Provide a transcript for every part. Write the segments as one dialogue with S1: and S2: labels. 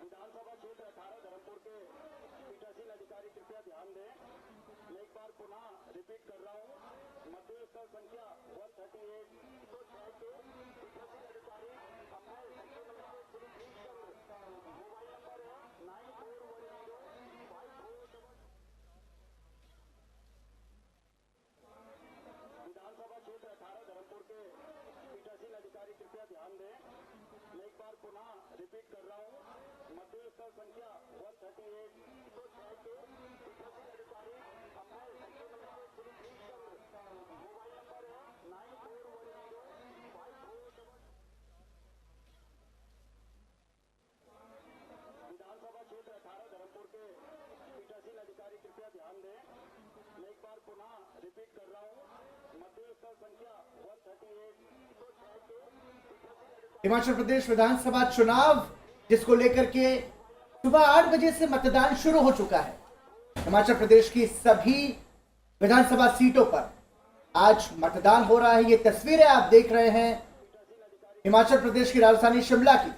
S1: विधानसभा क्षेत्र 18 धर्मपुर के पीठासीन अधिकारी कृपया ध्यान दें। मैं एक बार पुनः रिपीट कर रहा हूँ। मतदेय स्थल संख्या 138 तो 6 के पीठासीन अधिकारी अपने सेक्शन नंबर मोबाइल नंबर है 941054। विधानसभा क्षेत्र 18 धर्मपुर के पीठासीन अधिकारी कृपया ध्यान दें। मैं एक बार पुनः रिपीट कर रहा हूँ। मतदेय स्थल संख्या 138 तो 6 के पीठासीन अधिकारी अपने सेक्शन नंबर मोबाइल नंबर है 941054। विधानसभा क्षेत्र 18 धर्मपुर के पीठासीन अधिकारी कृपया ध्यान दें। मैं एक बार पुनः रिपीट कर रहा हूँ। मतदेय स्थल संख्या 138 तो 6 के पीठासीन अधिकारी
S2: हिमाचल प्रदेश विधानसभा चुनाव जिसको लेकर के सुबह 8 बजे से मतदान शुरू हो चुका है। हिमाचल प्रदेश की सभी विधानसभा सीटों पर आज मतदान हो रहा है। ये तस्वीरें आप देख रहे हैं हिमाचल प्रदेश की राजधानी शिमला की।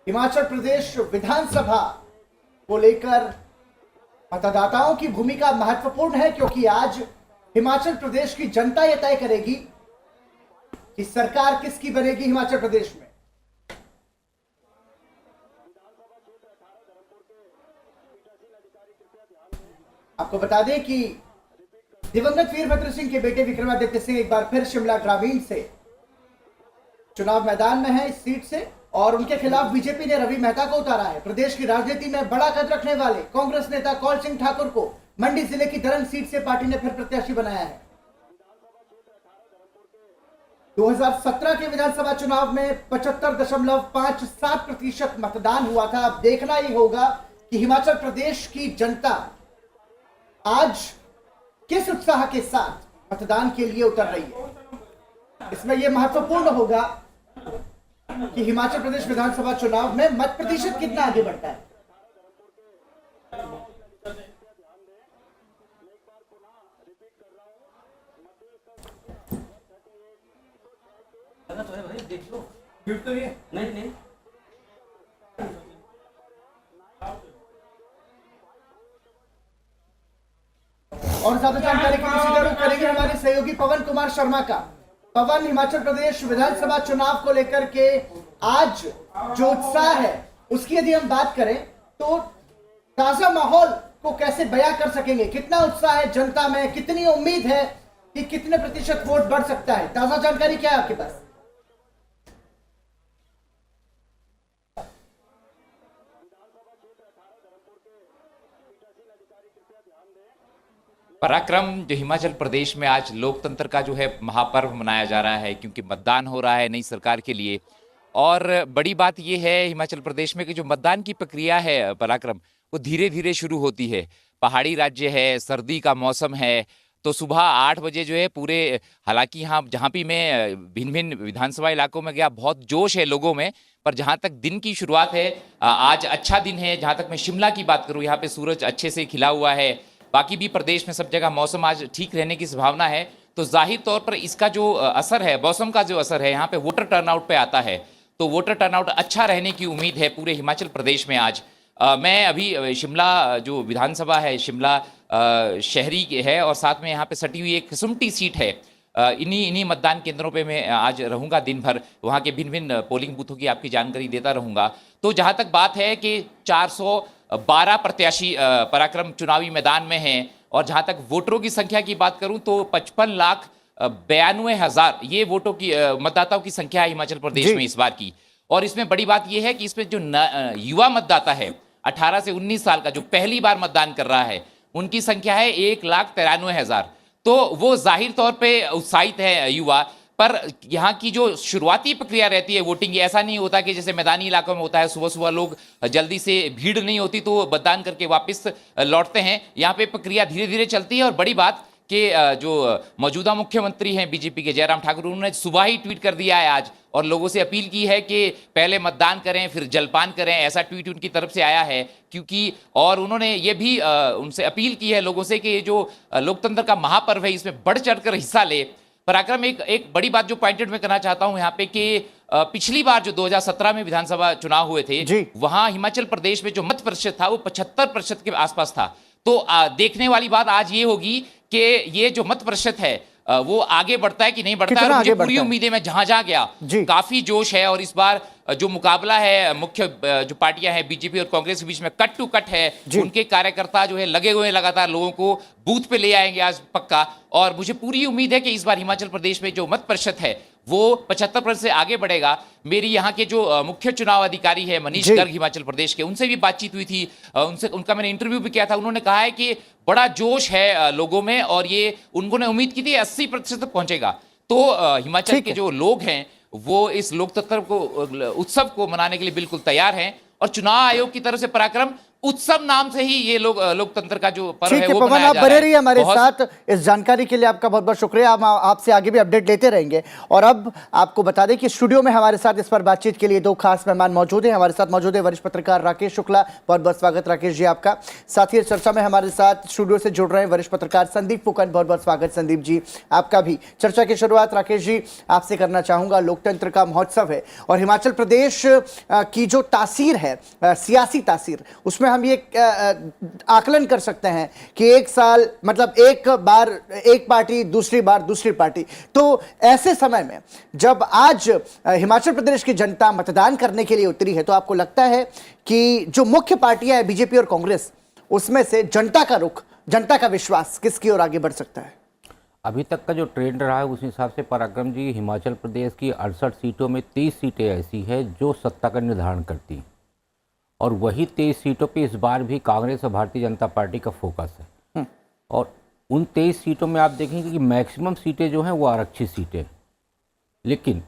S2: हिमाचल प्रदेश विधानसभा को लेकर मतदाताओं की भूमिका महत्वपूर्ण है, क्योंकि आज हिमाचल प्रदेश की जनता यह तय करेगी कि सरकार किसकी बनेगी हिमाचल प्रदेश में। आपको बता दें कि दिवंगत वीरभद्र सिंह के बेटे विक्रमादित्य सिंह एक बार फिर शिमला ग्रामीण से चुनाव मैदान में है इस सीट से, और उनके खिलाफ बीजेपी ने रवि मेहता को उतारा है। प्रदेश की राजनीति में बड़ा कद रखने वाले कांग्रेस नेता कौल सिंह ठाकुर को मंडी जिले की दरंग सीट से पार्टी ने फिर प्रत्याशी बनाया है। 2017 के विधानसभा चुनाव में 75.57% मतदान हुआ था। अब देखना ही होगा कि हिमाचल प्रदेश की जनता आज किस उत्साह के साथ मतदान के लिए उतर रही है। इसमें यह महत्वपूर्ण होगा कि हिमाचल प्रदेश विधानसभा चुनाव में मत प्रतिशत कितना आगे बढ़ता है।
S3: तो है भाई, देख लो फिर तो ये नहीं
S2: और ज्यादा जानकारी के लिए सीधा रुख करेंगे हमारे सहयोगी पवन कुमार शर्मा का। पवन, हिमाचल प्रदेश विधानसभा चुनाव को लेकर के आज जो उत्साह है उसकी यदि हम बात करें तो ताजा माहौल को कैसे बयां कर सकेंगे? कितना उत्साह है जनता में, कितनी उम्मीद है कि कितने प्रतिशत वोट बढ़ सकता है? ताजा जानकारी क्या है आपके पास?
S4: पराक्रम जो हिमाचल प्रदेश में आज लोकतंत्र का जो है महापर्व मनाया जा रहा है, क्योंकि मतदान हो रहा है नई सरकार के लिए। और बड़ी बात यह है हिमाचल प्रदेश में कि जो मतदान की प्रक्रिया है पराक्रम, वो धीरे धीरे शुरू होती है। पहाड़ी राज्य है, सर्दी का मौसम है, तो सुबह 8 बजे जो है पूरे, हालांकि यहाँ जहाँ भी मैं भिन्न भिन्न विधानसभा इलाकों में गया, बहुत जोश है लोगों में। पर जहाँ तक दिन की शुरुआत है, आज अच्छा दिन है। जहाँ तक मैं शिमला की बात करूँ, यहाँ पे सूरज अच्छे से खिला हुआ है। बाकी भी प्रदेश में सब जगह मौसम आज ठीक रहने की संभावना है। तो जाहिर तौर पर इसका जो असर है, मौसम का जो असर है, यहाँ पे वोटर टर्नआउट पे आता है। तो वोटर टर्नआउट अच्छा रहने की उम्मीद है पूरे हिमाचल प्रदेश में आज। मैं अभी शिमला जो विधानसभा है, शिमला शहरी है और साथ में यहाँ पे सटी हुई एक कसुम्पटी सीट है। इन्हीं मतदान केंद्रों पे मैं आज रहूँगा दिन भर। वहाँ के भिन्न भिन्न पोलिंग बूथों की आपकी जानकारी देता रहूँगा। तो जहाँ तक बात है कि 412 प्रत्याशी पराक्रम चुनावी मैदान में हैं, और जहाँ तक वोटरों की संख्या की बात करूँ तो 55,92,000 ये वोटों की मतदाताओं की संख्या है हिमाचल प्रदेश में इस बार की। और इसमें बड़ी बात यह है कि इसमें जो युवा मतदाता है 18 से 19 साल का, जो पहली बार मतदान कर रहा है, उनकी संख्या है 1,93,000। तो वो जाहिर तौर पे उत्साहित है युवा। पर यहाँ की जो शुरुआती प्रक्रिया रहती है वोटिंग, ऐसा नहीं होता कि जैसे मैदानी इलाकों में होता है सुबह सुबह लोग जल्दी से, भीड़ नहीं होती तो मतदान करके वापस लौटते हैं। यहाँ पे प्रक्रिया धीरे धीरे चलती है। और बड़ी बात कि जो मौजूदा मुख्यमंत्री हैं बीजेपी के जयराम ठाकुर, उन्होंने सुबह ही ट्वीट कर दिया है आज और लोगों से अपील की है कि पहले मतदान करें फिर जलपान करें। ऐसा ट्वीट उनकी तरफ से आया है क्योंकि, और उन्होंने ये भी उनसे अपील की है लोगों से कि ये जो लोकतंत्र का महापर्व है इसमें बढ़ चढ़कर हिस्सा ले। पराक्रम, एक बड़ी बात जो पॉइंटेड मैं करना चाहता हूं यहाँ पे कि पिछली बार जो 2017 में विधानसभा चुनाव हुए थे वहां हिमाचल प्रदेश में जो मत प्रतिशत था वो 75% के आसपास था। तो देखने वाली बात आज ये होगी कि ये जो मत प्रतिशत है वो आगे बढ़ता है कि नहीं बढ़ता है। और मुझे पूरी उम्मीद है, मैं जहां जहां गया काफी जोश है और इस बार जो मुकाबला है मुख्य जो पार्टियां हैं बीजेपी और कांग्रेस के बीच में कट टू कट है। उनके कार्यकर्ता जो है लगे हुए लगातार लोगों को बूथ पे ले आएंगे आज पक्का। और मुझे पूरी उम्मीद है कि इस बार हिमाचल प्रदेश में जो मत प्रतिशत है वो 75% से आगे बढ़ेगा। मेरी यहाँ के जो मुख्य चुनाव अधिकारी है मनीष गर्ग हिमाचल प्रदेश के, उनसे भी बातचीत हुई थी, उनका मैंने इंटरव्यू भी किया था। उन्होंने कहा है कि बड़ा जोश है लोगों में और ये उन्होंने उम्मीद की थी 80% तक पहुंचेगा। तो हिमाचल के जो लोग हैं वो इस लोकतंत्र को उत्सव को मनाने के लिए बिल्कुल तैयार हैं। और चुनाव आयोग की तरफ से पराक्रम उत्सव नाम से ही ये लोकतंत्र का जो पर्व है वो
S2: पवन,
S4: मनाया
S2: आप
S4: जा
S2: बने
S4: रहा
S2: रहिए हमारे साथ। इस जानकारी के लिए आपका बहुत बहुत शुक्रिया। हम आपसे आगे भी अपडेट लेते रहेंगे। और अब आपको बता दें कि स्टूडियो में हमारे साथ इस पर बातचीत के लिए दो खास मेहमान मौजूद हैं। हमारे साथ मौजूद है वरिष्ठ पत्रकार राकेश शुक्ला, बहुत बहुत स्वागत राकेश जी आपका। साथ ही चर्चा में हमारे साथ स्टूडियो से जुड़ रहे हैं वरिष्ठ पत्रकार संदीप फुकन, बहुत बहुत स्वागत संदीप जी आपका भी। चर्चा की शुरुआत राकेश जी आपसे करना चाहूंगा। लोकतंत्र का महोत्सव है और हिमाचल प्रदेश की जो तासीर है, सियासी तासीर, उसमें हम ये आकलन कर सकते हैं कि एक साल मतलब एक बार एक पार्टी, दूसरी बार दूसरी पार्टी। तो ऐसे समय में जब आज हिमाचल प्रदेश की जनता मतदान करने के लिए उतरी है, तो आपको लगता है कि जो मुख्य पार्टियां हैं बीजेपी और कांग्रेस, उसमें से जनता का रुख, जनता का विश्वास किसकी ओर आगे बढ़ सकता है?
S3: अभी तक का जो ट्रेंड रहा है उस हिसाब से पराक्रम जी, हिमाचल प्रदेश की 68 सीटों में 30 सीटें ऐसी है जो सत्ता का निर्धारण करती हैं और वही 23 सीटों पे इस बार भी कांग्रेस और भारतीय जनता पार्टी का फोकस है। और उन 23 सीटों में आप देखेंगे कि मैक्सिमम सीटें जो हैं वो आरक्षित सीटें, लेकिन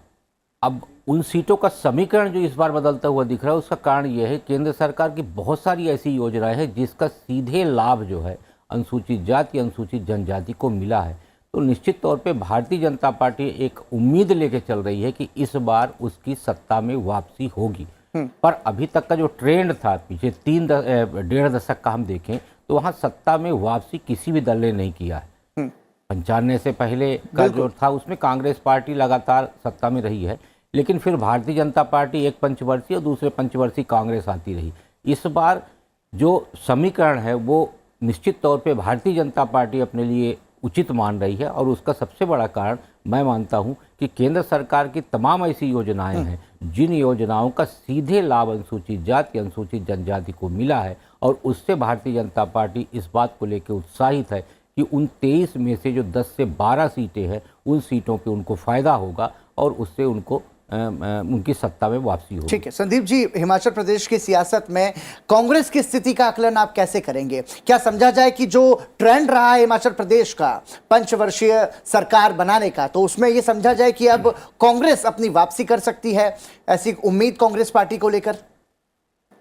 S3: अब उन सीटों का समीकरण जो इस बार बदलता हुआ दिख रहा है उसका कारण यह है केंद्र सरकार की बहुत सारी ऐसी योजनाएं हैं जिसका सीधे लाभ जो है अनुसूचित जाति, अनुसूचित जनजाति को मिला है। तो निश्चित तौर पे भारतीय जनता पार्टी एक उम्मीद लेके चल रही है कि इस बार उसकी सत्ता में वापसी होगी। पर अभी तक का जो ट्रेंड था पीछे 3-1.5 दशक का हम देखें तो वहाँ सत्ता में वापसी किसी भी दल ने नहीं किया है। 95 से पहले का जो था उसमें कांग्रेस पार्टी लगातार सत्ता में रही है, लेकिन फिर भारतीय जनता पार्टी एक पंचवर्षीय और दूसरे पंचवर्षीय कांग्रेस आती रही। इस बार जो समीकरण है वो निश्चित तौर पे भारतीय जनता पार्टी अपने लिए उचित मान रही है और उसका सबसे बड़ा कारण मैं मानता हूं कि केंद्र सरकार की तमाम ऐसी योजनाएं हैं जिन योजनाओं का सीधे लाभ अनुसूचित जाति, अनुसूचित जनजाति को मिला है और उससे भारतीय जनता पार्टी इस बात को लेकर उत्साहित है कि उन 23 में से जो 10 से 12 सीटें हैं उन सीटों पे उनको फायदा होगा और उससे उनको उनकी सत्ता में वापसी होगी।
S2: ठीक है संदीप जी, हिमाचल प्रदेश की सियासत में कांग्रेस की स्थिति का आकलन आप कैसे करेंगे? क्या समझा जाए कि जो ट्रेंड रहा है हिमाचल प्रदेश का पंचवर्षीय सरकार बनाने का, तो उसमें यह समझा जाए कि अब कांग्रेस अपनी वापसी कर सकती है, ऐसी उम्मीद कांग्रेस पार्टी को लेकर?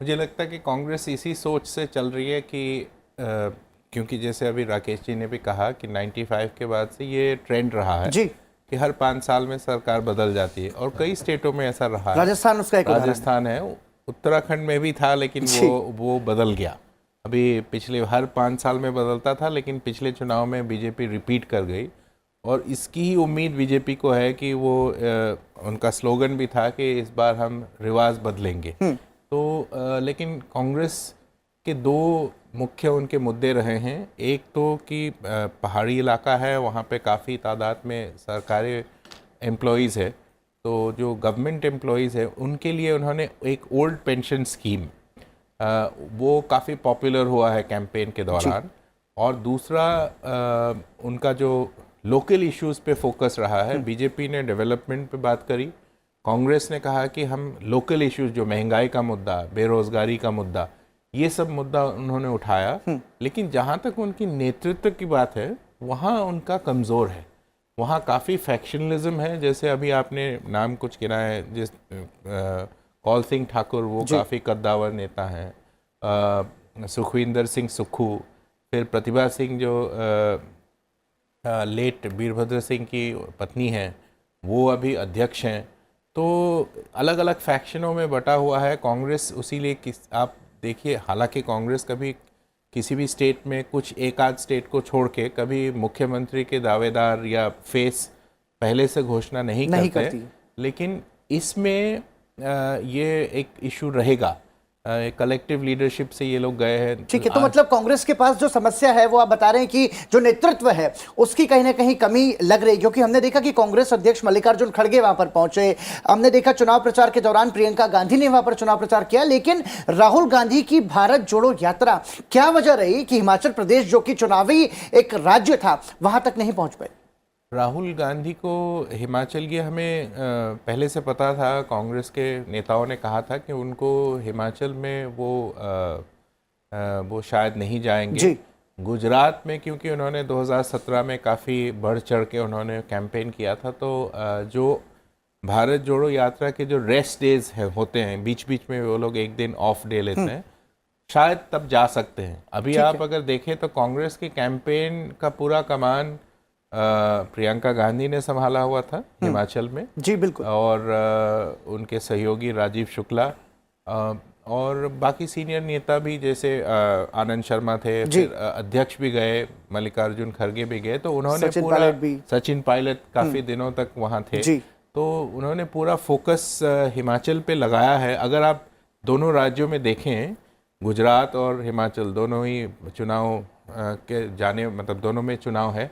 S5: मुझे लगता है कि कांग्रेस इसी सोच से चल रही है कि क्योंकि जैसे अभी राकेश जी ने भी कहा कि 95 के बाद से ये ट्रेंड रहा है जी कि हर 5 साल में सरकार बदल जाती है और कई स्टेटों में ऐसा रहा है।
S2: राजस्थान उसका एक
S5: राजस्थान है, उत्तराखंड में भी था लेकिन वो बदल गया। अभी पिछले हर 5 साल में बदलता था लेकिन पिछले चुनाव में बीजेपी रिपीट कर गई और इसकी ही उम्मीद बीजेपी को है कि वो उनका स्लोगन भी था कि इस बार हम रिवाज बदलेंगे। तो लेकिन कांग्रेस के 2 मुख्य उनके मुद्दे रहे हैं। एक तो कि पहाड़ी इलाका है, वहाँ पे काफ़ी तादाद में सरकारी एम्प्लॉइज़ है, तो जो गवर्नमेंट एम्प्लॉइज़ है उनके लिए उन्होंने एक ओल्ड पेंशन स्कीम वो काफ़ी पॉपुलर हुआ है कैंपेन के दौरान। और दूसरा उनका जो लोकल इश्यूज़ पे फोकस रहा है। बीजेपी ने डेवलपमेंट पे बात करी, कांग्रेस ने कहा कि हम लोकल इश्यूज़ जो महंगाई का मुद्दा, बेरोज़गारी का मुद्दा, ये सब मुद्दा उन्होंने उठाया। लेकिन जहाँ तक उनकी नेतृत्व की बात है वहाँ उनका कमज़ोर है, वहाँ काफ़ी फैक्शनलिज्म है। जैसे अभी आपने नाम कुछ गिना है, जिस कौल सिंह ठाकुर वो काफ़ी कद्दावर नेता हैं, सुखविंदर सिंह सुक्खू, फिर प्रतिभा सिंह जो लेट वीरभद्र सिंह की पत्नी हैं, वो अभी अध्यक्ष हैं। तो अलग अलग फैक्शनों में बटा हुआ है कांग्रेस। उसीलिए आप देखिए, हालांकि कांग्रेस कभी किसी भी स्टेट में कुछ एक आध स्टेट को छोड़ के कभी मुख्यमंत्री के दावेदार या फेस पहले से घोषणा नहीं करते, लेकिन इसमें ये एक इशू रहेगा। कलेक्टिव लीडरशिप से ये लोग गए हैं।
S2: ठीक है, तो मतलब कांग्रेस के पास जो समस्या है वो आप बता रहे हैं कि जो नेतृत्व है उसकी कहीं ना कहीं कमी लग रही है, क्योंकि हमने देखा कि कांग्रेस अध्यक्ष मल्लिकार्जुन खड़गे वहां पर पहुंचे, हमने देखा चुनाव प्रचार के दौरान प्रियंका गांधी ने वहां पर चुनाव प्रचार किया, लेकिन राहुल गांधी की भारत जोड़ो यात्रा, क्या वजह रही कि हिमाचल प्रदेश जो कि चुनावी एक राज्य था वहां तक नहीं पहुंच पाए?
S5: राहुल गांधी को हिमाचल की हमें पहले से पता था। कांग्रेस के नेताओं ने कहा था कि उनको हिमाचल में वो शायद नहीं जाएंगे। गुजरात में क्योंकि उन्होंने 2017 में काफ़ी बढ़ चढ़ के उन्होंने कैंपेन किया था, तो जो भारत जोड़ो यात्रा के जो रेस्ट डेज होते हैं, बीच बीच में वो लोग एक दिन ऑफ डे लेते हैं, शायद तब जा सकते हैं। अभी आप अगर देखें तो कांग्रेस के कैंपेन का पूरा कमान प्रियंका गांधी ने संभाला हुआ था हिमाचल में।
S2: जी बिल्कुल।
S5: और उनके सहयोगी राजीव शुक्ला और बाकी सीनियर नेता भी, जैसे आनंद शर्मा थे, फिर अध्यक्ष भी गए, मल्लिकार्जुन खड़गे भी गए, तो उन्होंने सचिन पायलट काफी दिनों तक वहां थे। तो उन्होंने पूरा फोकस हिमाचल पे लगाया है। अगर आप दोनों राज्यों में देखें, गुजरात और हिमाचल दोनों ही चुनाव के जाने, मतलब दोनों में चुनाव है,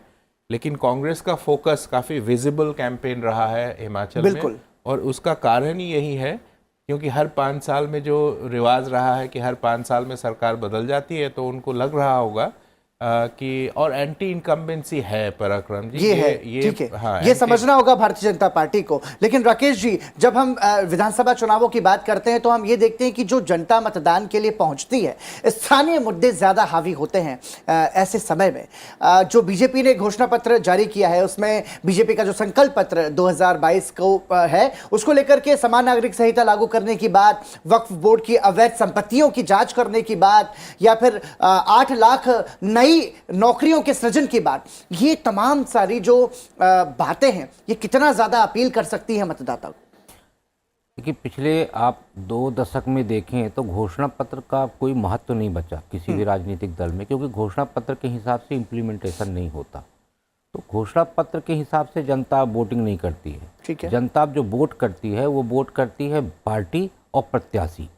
S5: लेकिन कांग्रेस का फोकस काफ़ी विजिबल कैंपेन रहा है हिमाचल में। और उसका कारण ही यही है क्योंकि हर 5 साल में जो रिवाज रहा है कि हर 5 साल में सरकार बदल जाती है, तो उनको लग रहा होगा कि और एंटी इनकम्बेंसी है पराक्रम जी,
S2: ये है, ठीक है। हाँ, ये समझना होगा भारतीय जनता पार्टी को। लेकिन राकेश जी, जब हम विधानसभा चुनावों की बात करते हैं तो हम ये देखते हैं कि जो जनता मतदान के लिए पहुंचती है, स्थानीय मुद्दे ज्यादा हावी होते हैं। ऐसे समय में जो बीजेपी ने घोषणा पत्र जारी किया है, उसमें बीजेपी का जो संकल्प पत्र 2022 को है, उसको लेकर के समान नागरिक संहिता लागू करने की बात, वक्फ बोर्ड की अवैध संपत्तियों की जांच करने की बात, या फिर 8 लाख नई नौकरियों के सृजन की बात, ये तमाम सारी जो बातें हैं, ये कितना ज्यादा अपील कर सकती है मतदाता को?
S3: देखिए, पिछले आप 2 दशक में देखें तो घोषणा पत्र का कोई महत्व नहीं बचा किसी भी राजनीतिक दल में, क्योंकि घोषणा पत्र के हिसाब से इम्प्लीमेंटेशन नहीं होता। तो घोषणा पत्र के हिसाब से जनता वोटिंग नहीं करती है।
S2: ठीक है।
S3: जनता जो वोट करती है वो वोट करती है पार्टी और प्रत्याशी,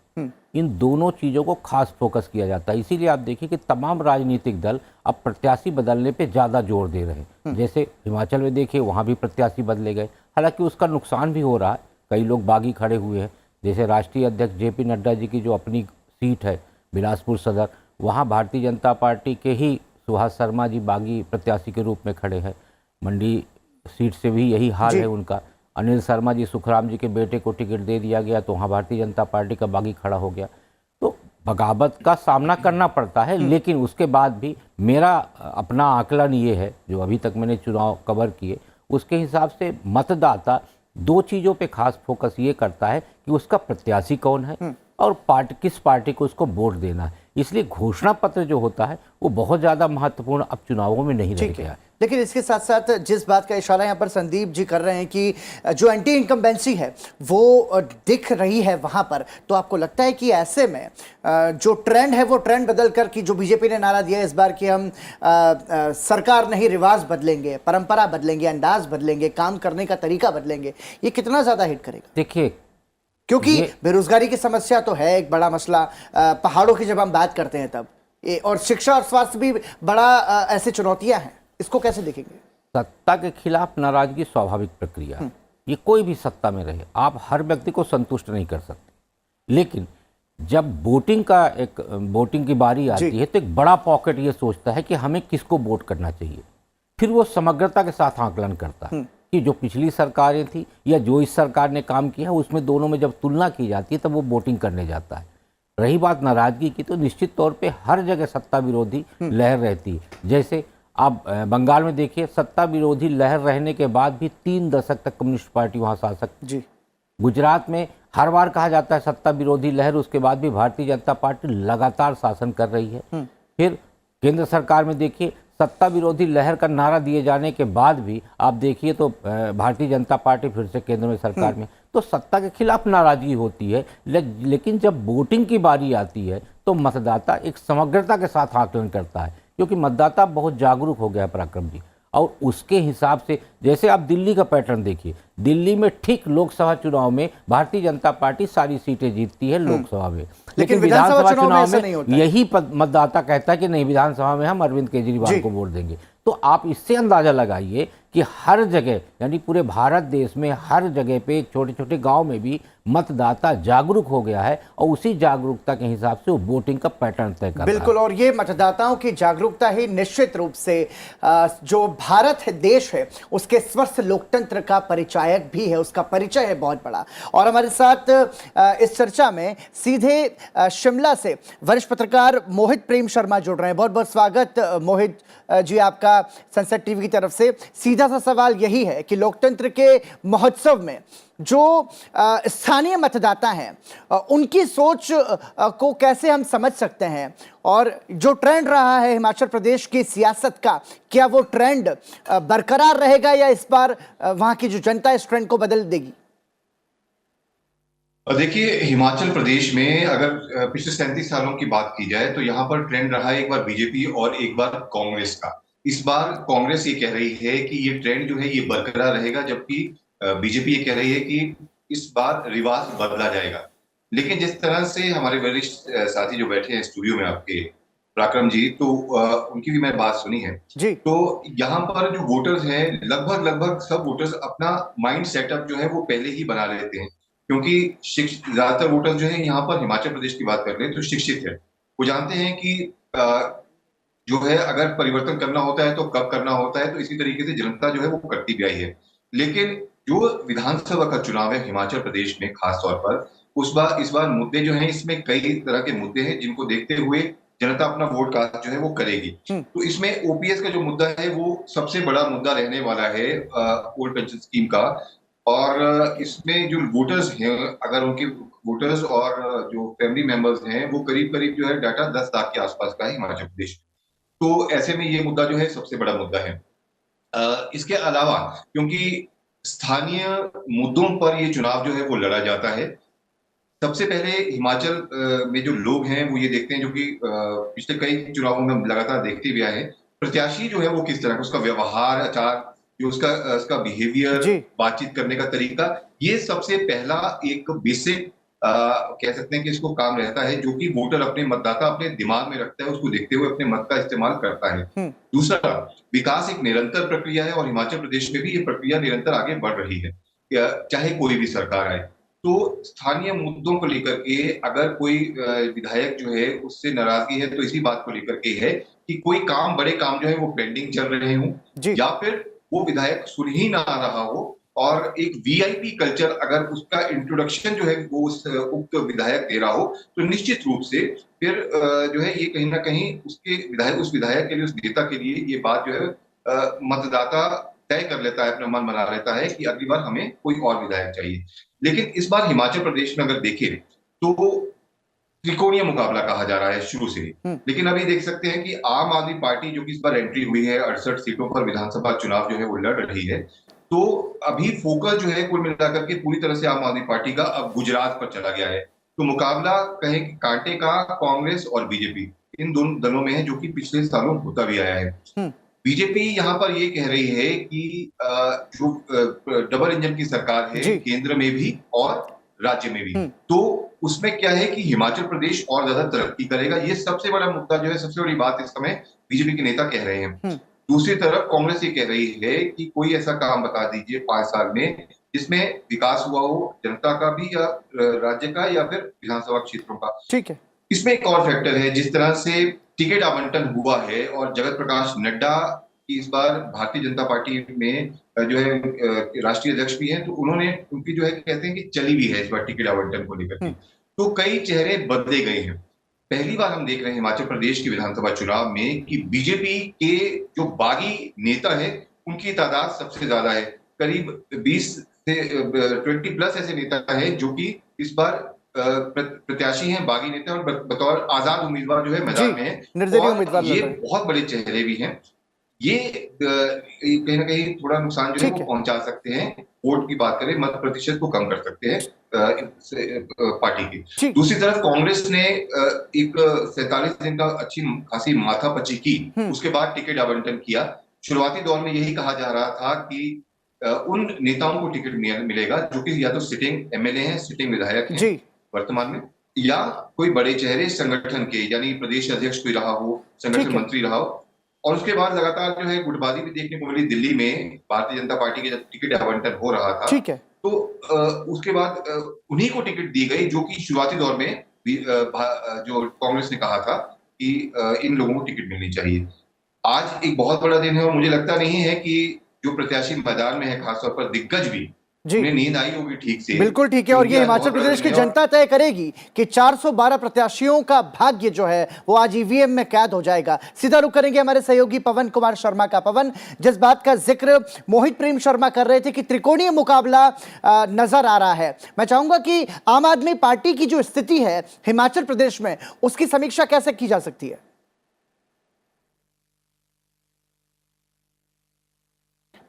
S3: इन दोनों चीज़ों को खास फोकस किया जाता है। इसीलिए आप देखिए कि तमाम राजनीतिक दल अब प्रत्याशी बदलने पे ज़्यादा जोर दे रहे हैं। जैसे हिमाचल में देखिए, वहाँ भी प्रत्याशी बदले गए, हालांकि उसका नुकसान भी हो रहा है, कई लोग बागी खड़े हुए हैं। जैसे राष्ट्रीय अध्यक्ष JP नड्डा जी की जो अपनी सीट है बिलासपुर सदर, वहाँ भारतीय जनता पार्टी के ही सुभाष शर्मा जी बागी प्रत्याशी के रूप में खड़े हैं। मंडी सीट से भी यही हाल है उनका। अनिल शर्मा जी, सुखराम जी के बेटे को टिकट दे दिया गया, तो वहाँ भारतीय जनता पार्टी का बागी खड़ा हो गया। तो बगावत का सामना करना पड़ता है, लेकिन उसके बाद भी मेरा अपना आकलन ये है, जो अभी तक मैंने चुनाव कवर किए, उसके हिसाब से मतदाता 2 चीज़ों पे खास फोकस ये करता है कि उसका प्रत्याशी कौन है और किस पार्टी को उसको वोट देना है। इसलिए घोषणा पत्र जो होता है वो बहुत ज़्यादा महत्वपूर्ण अब चुनावों में नहीं रह गया है।
S2: लेकिन इसके साथ साथ जिस बात का इशारा यहाँ पर संदीप जी कर रहे हैं कि जो एंटी इनकम्बेंसी है वो दिख रही है वहाँ पर, तो आपको लगता है कि ऐसे में जो ट्रेंड है वो ट्रेंड बदल कर, कि जो बीजेपी ने नारा दिया इस बार कि हम सरकार नहीं रिवाज बदलेंगे, परंपरा बदलेंगे, अंदाज बदलेंगे, काम करने का तरीका बदलेंगे, ये कितना ज़्यादा हिट करेगा?
S3: देखिए,
S2: क्योंकि बेरोजगारी की समस्या तो है एक बड़ा मसला, पहाड़ों की जब हम बात करते हैं तब, और शिक्षा और स्वास्थ्य भी बड़ा ऐसे चुनौतियां हैं, इसको कैसे देखेंगे?
S3: सत्ता के खिलाफ नाराजगी स्वाभाविक प्रक्रिया है। ये कोई भी सत्ता में रहे, आप हर व्यक्ति को संतुष्ट नहीं कर सकते। लेकिन जब वोटिंग की बारी आती है तो एक बड़ा पॉकेट ये सोचता है कि हमें किसको वोट करना चाहिए। फिर वो समग्रता के साथ आकलन करता है कि जो पिछली सरकारें थी या जो इस सरकार ने काम किया, उसमें दोनों में जब तुलना की जाती है तब वो वोटिंग करने जाता है। रही बात नाराजगी की, तो निश्चित तौर पे हर जगह सत्ता विरोधी लहर रहती है। जैसे आप बंगाल में देखिए, सत्ता विरोधी लहर रहने के बाद भी 3 दशक तक कम्युनिस्ट पार्टी वहाँ शासक जी। गुजरात में हर बार कहा जाता है सत्ता विरोधी लहर, उसके बाद भी भारतीय जनता पार्टी लगातार शासन कर रही है। फिर केंद्र सरकार में देखिए, सत्ता विरोधी लहर का नारा दिए जाने के बाद भी आप देखिए तो भारतीय जनता पार्टी फिर से केंद्र में सरकार में, तो सत्ता के खिलाफ नाराजगी होती है। लेकिन जब वोटिंग की बारी आती है तो मतदाता एक समग्रता के साथ आकलन करता है, क्योंकि मतदाता बहुत जागरूक हो गया पराक्रम जी। और उसके हिसाब से जैसे आप दिल्ली का पैटर्न देखिए, दिल्ली में ठीक लोकसभा चुनाव में भारतीय जनता पार्टी सारी सीटें जीतती है लोकसभा में, लेकिन विधानसभा चुनाव में यही मतदाता कहता है कि नहीं, विधानसभा में हम अरविंद केजरीवाल को वोट देंगे। तो आप इससे अंदाजा लगाइए कि हर जगह, यानी पूरे भारत देश में हर जगह पे छोटे छोटे गांव में भी मतदाता जागरूक हो गया है और उसी जागरूकता के हिसाब से वो वोटिंग का पैटर्न तय कर रहा है।
S2: बिल्कुल, और ये मतदाताओं की जागरूकता ही निश्चित रूप से जो भारत है, देश है, उसके स्वस्थ लोकतंत्र का परिचायक भी है, उसका परिचय है बहुत बड़ा। और हमारे साथ इस चर्चा में सीधे शिमला से वरिष्ठ पत्रकार मोहित प्रेम शर्मा जुड़ रहे हैं। बहुत बहुत स्वागत मोहित जी आपका सनसेट टीवी की तरफ से। सीधा सा सवाल यही है कि लोकतंत्र के महोत्सव में जो स्थानीय मतदाता हैं उनकी सोच को कैसे हम समझ सकते हैं, और जो ट्रेंड रहा है हिमाचल प्रदेश की सियासत का, क्या वो ट्रेंड बरकरार रहेगा या इस बार वहां की जो जनता इस ट्रेंड को बदल देगी?
S6: देखिए, हिमाचल प्रदेश में अगर पिछले 37 सालों की बात की जाए तो यहाँ पर ट्रेंड रहा है एक बार बीजेपी और एक बार कांग्रेस का। इस बार कांग्रेस ये कह रही है कि ये ट्रेंड जो है ये बरकरार रहेगा, जबकि बीजेपी ये कह रही है कि इस बार रिवाज बदला जाएगा। लेकिन जिस तरह से हमारे वरिष्ठ साथी जो बैठे हैं स्टूडियो में आपके, पराक्रम जी, तो उनकी भी मैं बात सुनी है जी। तो यहाँ पर जो वोटर्स हैं, लगभग सब वोटर्स अपना माइंड सेटअप जो है वो पहले ही बना लेते हैं, क्योंकि ज्यादातर वोटर्स जो है यहाँ पर हिमाचल प्रदेश की बात कर रहे हैं तो शिक्षित है। वो जानते हैं कि जो है अगर परिवर्तन करना होता है तो कब करना होता है, तो इसी तरीके से जनता जो है वो करती भी आई है। लेकिन जो विधानसभा का चुनाव है हिमाचल प्रदेश में खास तौर पर, इस बार मुद्दे जो हैं, इसमें कई तरह के मुद्दे हैं जिनको देखते हुए जनता अपना वोट कास्ट जो है वो करेगी। तो इसमें ओपीएस का जो मुद्दा है वो सबसे बड़ा मुद्दा रहने वाला है, ओल्ड पेंशन स्कीम का। और इसमें जो वोटर्स हैं, अगर उनके वोटर्स और जो फैमिली मेंबर्स हैं वो करीब जो है डाटा 10 लाख के आसपास का है हिमाचल प्रदेश। तो ऐसे में ये मुद्दा जो है सबसे बड़ा मुद्दा है। इसके अलावा क्योंकि स्थानीय मुद्दों पर ये चुनाव जो है वो लड़ा जाता है, सबसे पहले हिमाचल में जो लोग हैं वो ये देखते हैं, जो कि पिछले कई चुनावों में लगातार देखते भी आए हैं, प्रत्याशी जो है वो किस तरह का, उसका व्यवहार आचार, जो उसका बिहेवियर, बातचीत करने का तरीका, ये सबसे पहला एक बेसिक कह सकते हैं कि इसको काम रहता है, जो कि वोटर अपने मतदाता अपने दिमाग में रखता है, उसको देखते हुए अपने मत का इस्तेमाल करता है। दूसरा, विकास एक निरंतर प्रक्रिया है और हिमाचल प्रदेश में भी ये प्रक्रिया निरंतर आगे बढ़ रही है, चाहे कोई भी सरकार आए। तो स्थानीय मुद्दों को लेकर के अगर कोई विधायक जो है उससे नाराजगी है तो इसी बात को लेकर के है कि कोई बड़े काम जो है वो पेंडिंग चल रहे हों, या फिर वो विधायक सुन ही ना रहा हो, और एक वीआईपी कल्चर अगर उसका इंट्रोडक्शन जो है वो उस उक्त विधायक दे रहा हो, तो निश्चित रूप से फिर जो है ये कहीं ना कहीं उस विधायक के लिए, उस नेता के लिए ये बात जो है मतदाता तय कर लेता है, अपना मन बना लेता है कि अगली बार हमें कोई और विधायक चाहिए। लेकिन इस बार हिमाचल प्रदेश में अगर देखें तो त्रिकोणीय मुकाबला कहा जा रहा है शुरू से। लेकिन अभी देख सकते हैं कि आम आदमी पार्टी जो कि इस बार एंट्री हुई है, 68 सीटों पर विधानसभा चुनाव जो है वो लड़ रही है, तो अभी फोकस जो है कुल मिलाकर के पूरी तरह से आम आदमी पार्टी का अब गुजरात पर चला गया है। तो मुकाबला कहें कि कांटे का कांग्रेस और बीजेपी, इन दोनों दलों में है, जो कि पिछले सालों होता भी आया है। बीजेपी यहाँ पर ये कह रही है कि जो डबल इंजन की सरकार है केंद्र में भी और राज्य में भी, तो उसमें क्या है कि हिमाचल प्रदेश और ज्यादा तरक्की करेगा। ये सबसे बड़ा मुद्दा जो है, सबसे बड़ी बात इस समय बीजेपी के नेता कह रहे हैं। दूसरी तरफ कांग्रेस ये कह रही है कि कोई ऐसा काम बता दीजिए 5 साल में जिसमें विकास हुआ हो, जनता का भी या राज्य का या फिर विधानसभा क्षेत्रों का। ठीक है, इसमें एक और फैक्टर है, जिस तरह से टिकट आवंटन हुआ है और जगत प्रकाश नड्डा की इस बार भारतीय जनता पार्टी में जो है राष्ट्रीय अध्यक्ष भी हैं, तो उनकी जो है कहते हैं कि चली भी है इस बार टिकट आवंटन को लेकर के। तो कई चेहरे बदले गए हैं। पहली बार हम देख रहे हैं हिमाचल प्रदेश के विधानसभा चुनाव में कि बीजेपी के जो बागी नेता है उनकी तादाद सबसे ज्यादा है। करीब 20 से 20+ ऐसे नेता हैं जो कि इस बार प्रत्याशी हैं, बागी नेता, और बतौर आजाद उम्मीदवार जो है मैदान में है। और ये बहुत बड़े चेहरे भी हैं। ये कहीं ना कहीं थोड़ा नुकसान जो है
S2: ठीक
S6: वो
S2: है।
S6: पहुंचा सकते हैं। वोट की बात करें, मत प्रतिशत को कम कर सकते हैं पार्टी की।
S2: ठीक।
S6: दूसरी तरफ कांग्रेस ने एक 47 दिन का अच्छी खासी माथापच्ची की, उसके बाद टिकट आवंटन किया। शुरुआती दौर में यही कहा जा रहा था कि उन नेताओं को टिकट मिलेगा जो कि या तो सिटिंग एमएलए हैं, सिटिंग विधायक हैं
S2: जी।
S6: वर्तमान में, या कोई बड़े चेहरे संगठन के, यानी प्रदेश अध्यक्ष कोई रहा हो,
S2: ठीक
S6: संगठन
S2: है।
S6: मंत्री रहा हो। और उसके बाद लगातार जो है गुटबाजी भी देखने को मिली दिल्ली में। भारतीय जनता पार्टी के जब टिकट आवंटन हो रहा था,
S2: ठीक है।
S6: तो उसके बाद उन्हीं को टिकट दी गई जो कि शुरुआती दौर में भी, जो कांग्रेस ने कहा था कि इन लोगों को टिकट मिलनी चाहिए। आज एक बहुत बड़ा दिन है और मुझे लगता नहीं है कि जो प्रत्याशी मैदान में है, खासतौर पर दिग्गज भी,
S2: जी
S6: उन्हें नींद आई होगी ठीक से।
S2: बिल्कुल ठीक है। और
S6: क्योंकि
S2: ये
S6: आज
S2: हिमाचल
S6: बहुत बड़ा
S2: प्रदेश की
S6: दिन है और
S2: जनता तय करेगी कि 412 प्रत्याशियों का भाग्य जो है वो आज ईवीएम में कैद हो जाएगा। सीधा रुख करेंगे हमारे सहयोगी पवन कुमार शर्मा का। पवन, जिस बात का जिक्र मोहित प्रेम शर्मा कर रहे थे कि त्रिकोणीय मुकाबला नजर आ रहा है, मैं चाहूंगा कि आम आदमी पार्टी की जो स्थिति है हिमाचल प्रदेश में, उसकी समीक्षा कैसे की जा सकती है?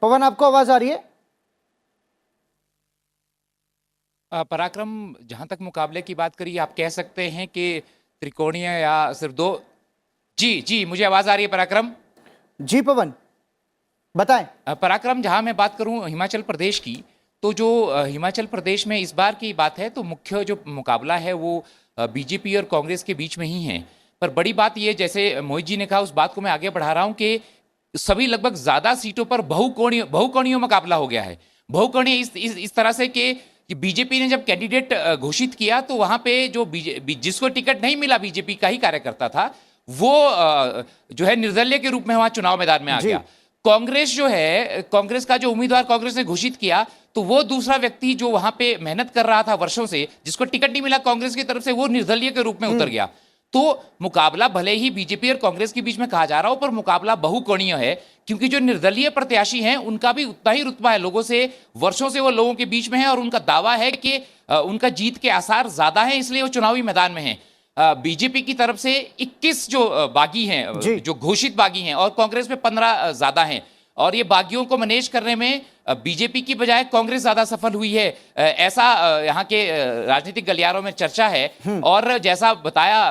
S2: पवन, आपको आवाज आ रही है?
S4: पराक्रम, जहां तक मुकाबले की बात करी, आप कह सकते हैं कि त्रिकोणीय या सिर्फ दो। जी जी, मुझे आवाज आ रही है पराक्रम।
S2: जी पवन, बताएं।
S4: पराक्रम, जहां मैं बात करूं हिमाचल प्रदेश की, तो जो हिमाचल प्रदेश में इस बार की बात है तो मुख्य जो मुकाबला है वो बीजेपी और कांग्रेस के बीच में ही है। पर बड़ी बात ये, जैसे मोहित जी ने कहा, उस बात को मैं आगे बढ़ा रहा हूं कि सभी लगभग ज्यादा सीटों पर बहुकोणीय मुकाबला हो गया है। बहुकोणीय इस तरह से कि बीजेपी ने जब कैंडिडेट घोषित किया तो वहां पे जो जिसको टिकट नहीं मिला, बीजेपी का ही कार्यकर्ता था, वो जो है निर्दलीय के रूप में वहां चुनाव मैदान में आ गया। कांग्रेस जो है, कांग्रेस का जो उम्मीदवार कांग्रेस ने घोषित किया, तो वो दूसरा व्यक्ति जो वहां पे मेहनत कर रहा था वर्षों से, जिसको टिकट नहीं मिला कांग्रेस की तरफ से, वो निर्दलीय के रूप में उतर गया। तो मुकाबला भले ही बीजेपी और कांग्रेस के बीच में कहा जा रहा हो, पर मुकाबला बहुकोणीय है, क्योंकि जो निर्दलीय प्रत्याशी हैं उनका भी उतना ही रुतबा है लोगों से, वर्षों से वो लोगों के बीच में है और उनका दावा है कि उनका जीत के आसार ज्यादा हैं, इसलिए वो चुनावी मैदान में है। बीजेपी की तरफ से 21 जो बागी हैं, जो घोषित बागी हैं, और कांग्रेस में 15 ज्यादा हैं, और ये बागियों को मैनेज करने में बीजेपी की बजाय कांग्रेस ज्यादा सफल हुई है, ऐसा यहाँ के राजनीतिक गलियारों में चर्चा है। और जैसा बताया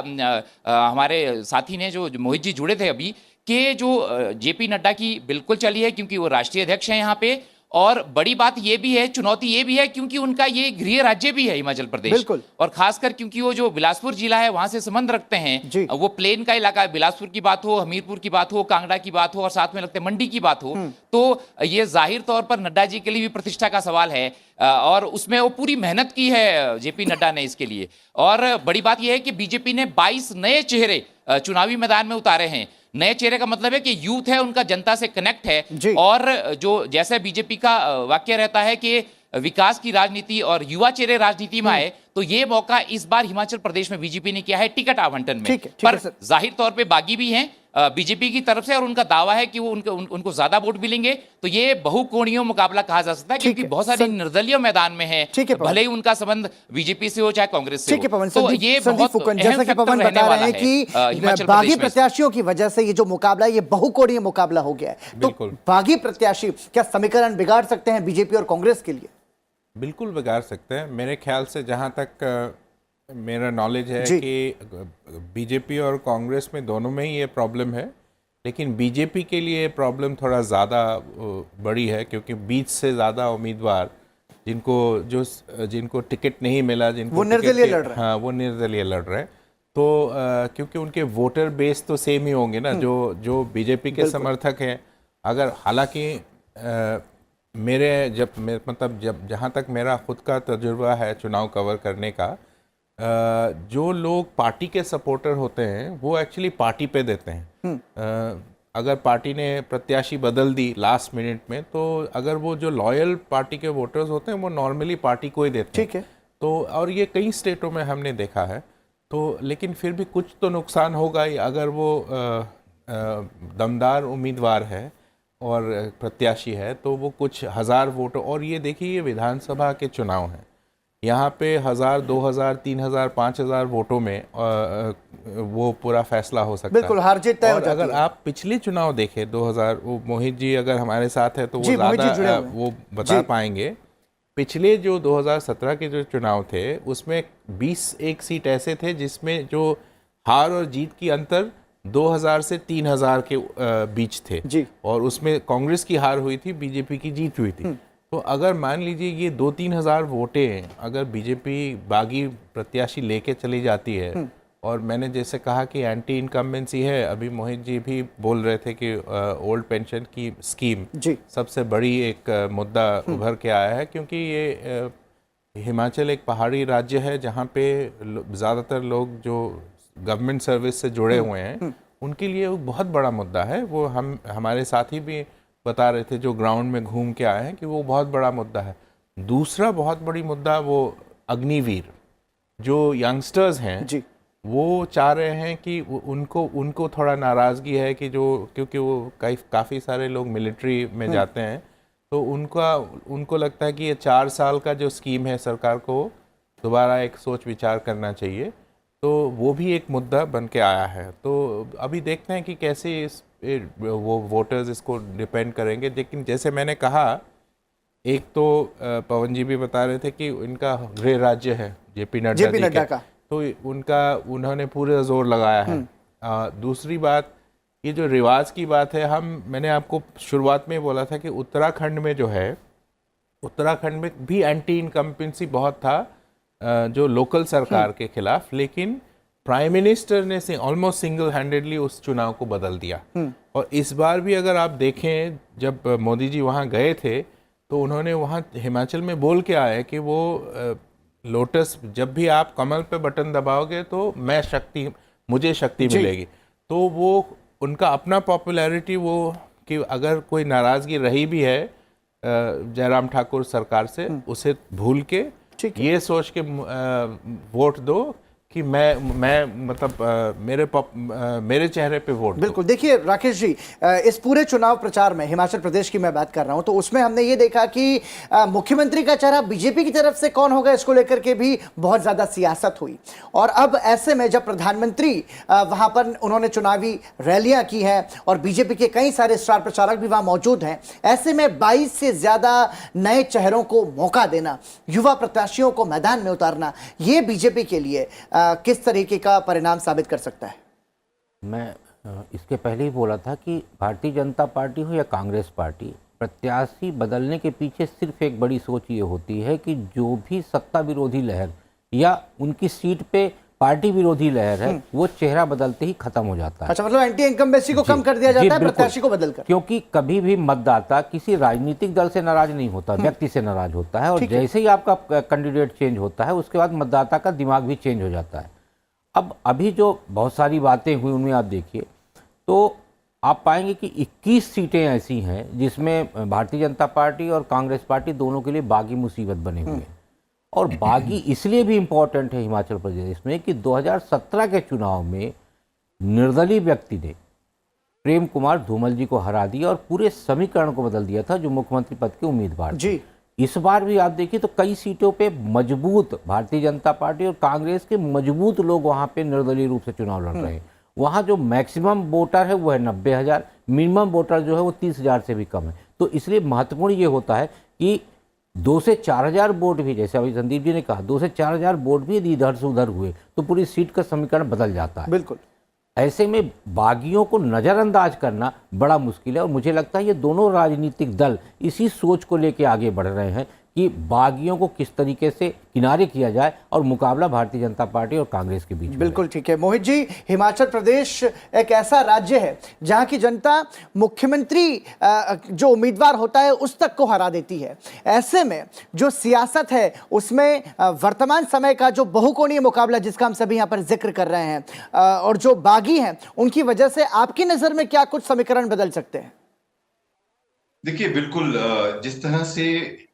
S4: हमारे साथी ने, जो मोहित जी जुड़े थे अभी, कि जो जेपी नड्डा की बिल्कुल चली है, क्योंकि वो राष्ट्रीय अध्यक्ष हैं यहाँ पे। और बड़ी बात ये भी है, चुनौती ये भी है, क्योंकि उनका ये गृह राज्य भी है हिमाचल प्रदेश, और खासकर क्योंकि वो जो बिलासपुर जिला है वहां से संबंध रखते हैं, वो प्लेन का इलाका है। बिलासपुर की बात हो, हमीरपुर की बात हो, कांगड़ा की बात हो, और साथ में लगते मंडी की बात हो, तो ये जाहिर तौर पर नड्डा जी के लिए भी प्रतिष्ठा का सवाल है, और उसमें वो पूरी मेहनत की है जेपी नड्डा ने इसके लिए। और बड़ी बात यह है कि बीजेपी ने 22 नए चेहरे चुनावी मैदान में उतारे हैं। नए चेहरे का मतलब है कि यूथ है, उनका जनता से कनेक्ट है, और जो जैसे बीजेपी का वाक्य रहता है कि विकास की राजनीति और युवा चेहरे राजनीति में आए, तो ये मौका इस बार हिमाचल प्रदेश में बीजेपी ने किया है टिकट आवंटन में। पर जाहिर तौर पे बागी भी हैं बीजेपी की तरफ से, और उनका दावा है कि वो उनको ज्यादा वोट मिलेंगे। तो ये बहुकोणीय मुकाबला कहा जा सकता है, क्योंकि बहुत सारे निर्दलीय मैदान में है, भले ही उनका संबंध बीजेपी से हो चाहे कांग्रेस से हो। तो ये बहुत
S2: जैसा कि पवन बता रहे हैं कि बागी प्रत्याशियों की वजह से ये जो मुकाबला है ये बहुकोणीय मुकाबला हो गया है। तो बागी प्रत्याशी क्या समीकरण बिगाड़ सकते हैं बीजेपी और कांग्रेस के लिए?
S5: बिल्कुल बिगाड़ सकते हैं। मेरे ख्याल से, जहां तक मेरा नॉलेज है, कि बीजेपी और कांग्रेस में दोनों में ही ये प्रॉब्लम है, लेकिन बीजेपी के लिए प्रॉब्लम थोड़ा ज़्यादा बड़ी है, क्योंकि बीच से ज़्यादा उम्मीदवार जिनको टिकट नहीं मिला, जिनको
S2: वो निर्दलीय लड़ रहे हैं।
S5: हाँ, वो निर्दलीय लड़ रहे हैं। तो क्योंकि उनके वोटर बेस तो सेम ही होंगे ना, जो बीजेपी के समर्थक हैं। अगर हालांकि जहाँ तक मेरा खुद का तजुर्बा है चुनाव कवर करने का, जो लोग पार्टी के सपोर्टर होते हैं वो एक्चुअली पार्टी पे देते हैं। अगर पार्टी ने प्रत्याशी बदल दी लास्ट मिनट में, तो अगर वो जो लॉयल पार्टी के वोटर्स होते हैं वो नॉर्मली पार्टी को ही देते हैं। ठीक है। तो और ये कई स्टेटों में हमने देखा है। तो लेकिन फिर भी कुछ तो नुकसान होगा ही, अगर वो दमदार उम्मीदवार है और प्रत्याशी है, तो वो कुछ हज़ार वोट। और ये देखिए, ये विधानसभा के चुनाव हैं, यहाँ पे 1000, 2000, 3000, 5000 वोटों में वो पूरा फैसला हो सकता
S2: बिल्कुल, हार जीत तय हो
S5: और
S2: जाती
S5: अगर
S2: है।
S5: आप पिछले चुनाव देखें 2000, वो मोहित जी अगर हमारे साथ है तो वो
S2: जी, मोहित जी जुड़े
S5: ज़्यादा
S2: हुए हैं।
S5: वो बता
S2: जी।
S5: पाएंगे। पिछले जो 2017 के जो चुनाव थे उसमें 21 सीट ऐसे थे जिसमें जो हार और जीत की अंतर 2000 से 3000 के बीच थे
S2: जी।
S5: और उसमें कांग्रेस की हार हुई थी, बीजेपी की जीत हुई थी। तो अगर मान लीजिए ये 2-3 हजार वोटें अगर बीजेपी बागी प्रत्याशी लेके चली जाती है और मैंने जैसे कहा कि एंटी इनकम्बेंसी है, अभी मोहित जी भी बोल रहे थे कि ओल्ड पेंशन की स्कीम
S2: जी।
S5: सबसे बड़ी एक मुद्दा उभर के आया है क्योंकि ये हिमाचल एक पहाड़ी राज्य है जहाँ पे ज़्यादातर लोग जो गवर्नमेंट सर्विस से जुड़े हुए हैं उनके लिए वो बहुत बड़ा मुद्दा है। वो हमारे साथी भी बता रहे थे जो ग्राउंड में घूम के आए हैं कि वो बहुत बड़ा मुद्दा है। दूसरा बहुत बड़ी मुद्दा वो अग्निवीर जो यंगस्टर्स हैं
S2: जी।
S5: वो चाह रहे हैं कि उनको थोड़ा नाराज़गी है कि जो क्योंकि वो काफ़ी सारे लोग मिलिट्री में जाते हैं तो उनको लगता है कि ये 4 साल का जो स्कीम है सरकार को दोबारा एक सोच विचार करना चाहिए। तो वो भी एक मुद्दा बन के आया है। तो अभी देखते हैं कि कैसे वो वोटर्स इसको डिपेंड करेंगे। लेकिन जैसे मैंने कहा, एक तो पवन जी भी बता रहे थे कि इनका गृह राज्य है जेपी नड्डा का, तो उन्होंने पूरा जोर लगाया है। दूसरी बात, ये जो रिवाज की बात है, मैंने आपको शुरुआत में बोला था कि उत्तराखंड में जो है, उत्तराखंड में भी एंटी इनकम्पेंसी बहुत था जो लोकल सरकार के खिलाफ, लेकिन प्राइम मिनिस्टर ने ऑलमोस्ट सिंगल हैंडेडली उस चुनाव को बदल दिया। और इस बार भी अगर आप देखें, जब मोदी जी वहाँ गए थे तो उन्होंने वहाँ हिमाचल में बोल के आए कि वो लोटस, जब भी आप कमल पे बटन दबाओगे तो मुझे शक्ति मिलेगी। तो वो उनका अपना पॉपुलैरिटी वो कि अगर कोई नाराज़गी रही भी है जयराम ठाकुर सरकार से, उसे भूल के ये सोच के वोट दो कि मैं मतलब मेरे चेहरे पे वोट।
S2: बिल्कुल। देखिए राकेश जी, इस पूरे चुनाव प्रचार में हिमाचल प्रदेश की मैं बात कर रहा हूं तो उसमें हमने ये देखा कि मुख्यमंत्री का चेहरा बीजेपी की तरफ से कौन होगा इसको लेकर के भी बहुत ज्यादा सियासत हुई। और अब ऐसे में जब प्रधानमंत्री वहां पर उन्होंने चुनावी रैलियां की हैं और बीजेपी के कई सारे स्टार प्रचारक भी वहां मौजूद हैं, ऐसे में 22 से ज्यादा नए चेहरों को मौका देना, युवा प्रत्याशियों को मैदान में उतारना, ये बीजेपी के लिए किस तरीके का परिणाम साबित कर सकता है?
S3: मैं इसके पहले ही बोला था कि भारतीय जनता पार्टी हो या कांग्रेस पार्टी, प्रत्याशी बदलने के पीछे सिर्फ एक बड़ी सोच ये होती है कि जो भी सत्ता विरोधी लहर या उनकी सीट पे पार्टी विरोधी लहर है वो चेहरा बदलते ही खत्म हो जाता है।
S2: अच्छा, मतलब एंटी इनकम्बेंसी को कम कर दिया जाता है प्रत्याशी को बदलकर।
S3: क्योंकि कभी भी मतदाता किसी राजनीतिक दल से नाराज नहीं होता, व्यक्ति से नाराज होता है। और जैसे ही आपका कैंडिडेट चेंज होता है उसके बाद मतदाता का दिमाग भी चेंज हो जाता है। अब अभी जो बहुत सारी बातें हुई उनमें आप देखिए तो आप पाएंगे कि 21 सीटें ऐसी हैं जिसमें भारतीय जनता पार्टी और कांग्रेस पार्टी दोनों के लिए बागी मुसीबत बने हुए हैं। और बागी इसलिए भी इम्पोर्टेंट है हिमाचल प्रदेश में कि 2017 के चुनाव में निर्दलीय व्यक्ति ने प्रेम कुमार धूमल जी को हरा दिया और पूरे समीकरण को बदल दिया था जो मुख्यमंत्री पद के उम्मीदवार थे। इस बार भी आप देखिए तो कई सीटों पे मजबूत भारतीय जनता पार्टी और कांग्रेस के मजबूत लोग वहां पे निर्दलीय रूप से चुनाव लड़ रहे हैं। वहां जो मैक्सिमम वोटर है वो है 90,000, मिनिमम वोटर जो है वो 30,000 से भी कम है। तो इसलिए महत्वपूर्ण ये होता है कि 2 से 4,000 वोट भी, जैसे अभी संदीप जी ने कहा, 2 से 4,000 वोट भी यदि इधर से उधर हुए तो पूरी सीट का समीकरण बदल जाता है।
S2: बिल्कुल।
S3: ऐसे में बागियों को नजरअंदाज करना बड़ा मुश्किल है और मुझे लगता है ये दोनों राजनीतिक दल इसी सोच को लेकर आगे बढ़ रहे हैं कि बागियों को किस तरीके से किनारे किया जाए और मुकाबला भारतीय जनता पार्टी और कांग्रेस के बीच में।
S2: बिल्कुल ठीक है मोहित जी, हिमाचल प्रदेश एक ऐसा राज्य है जहां की जनता मुख्यमंत्री जो उम्मीदवार होता है उस तक को हरा देती है। ऐसे में जो सियासत है उसमें वर्तमान समय का जो बहुकोणीय मुकाबला जिसका हम सभी यहां पर जिक्र कर रहे हैं और जो बागी हैं उनकी वजह से आपकी नजर में क्या कुछ समीकरण बदल सकते हैं?
S6: देखिए, बिल्कुल जिस तरह से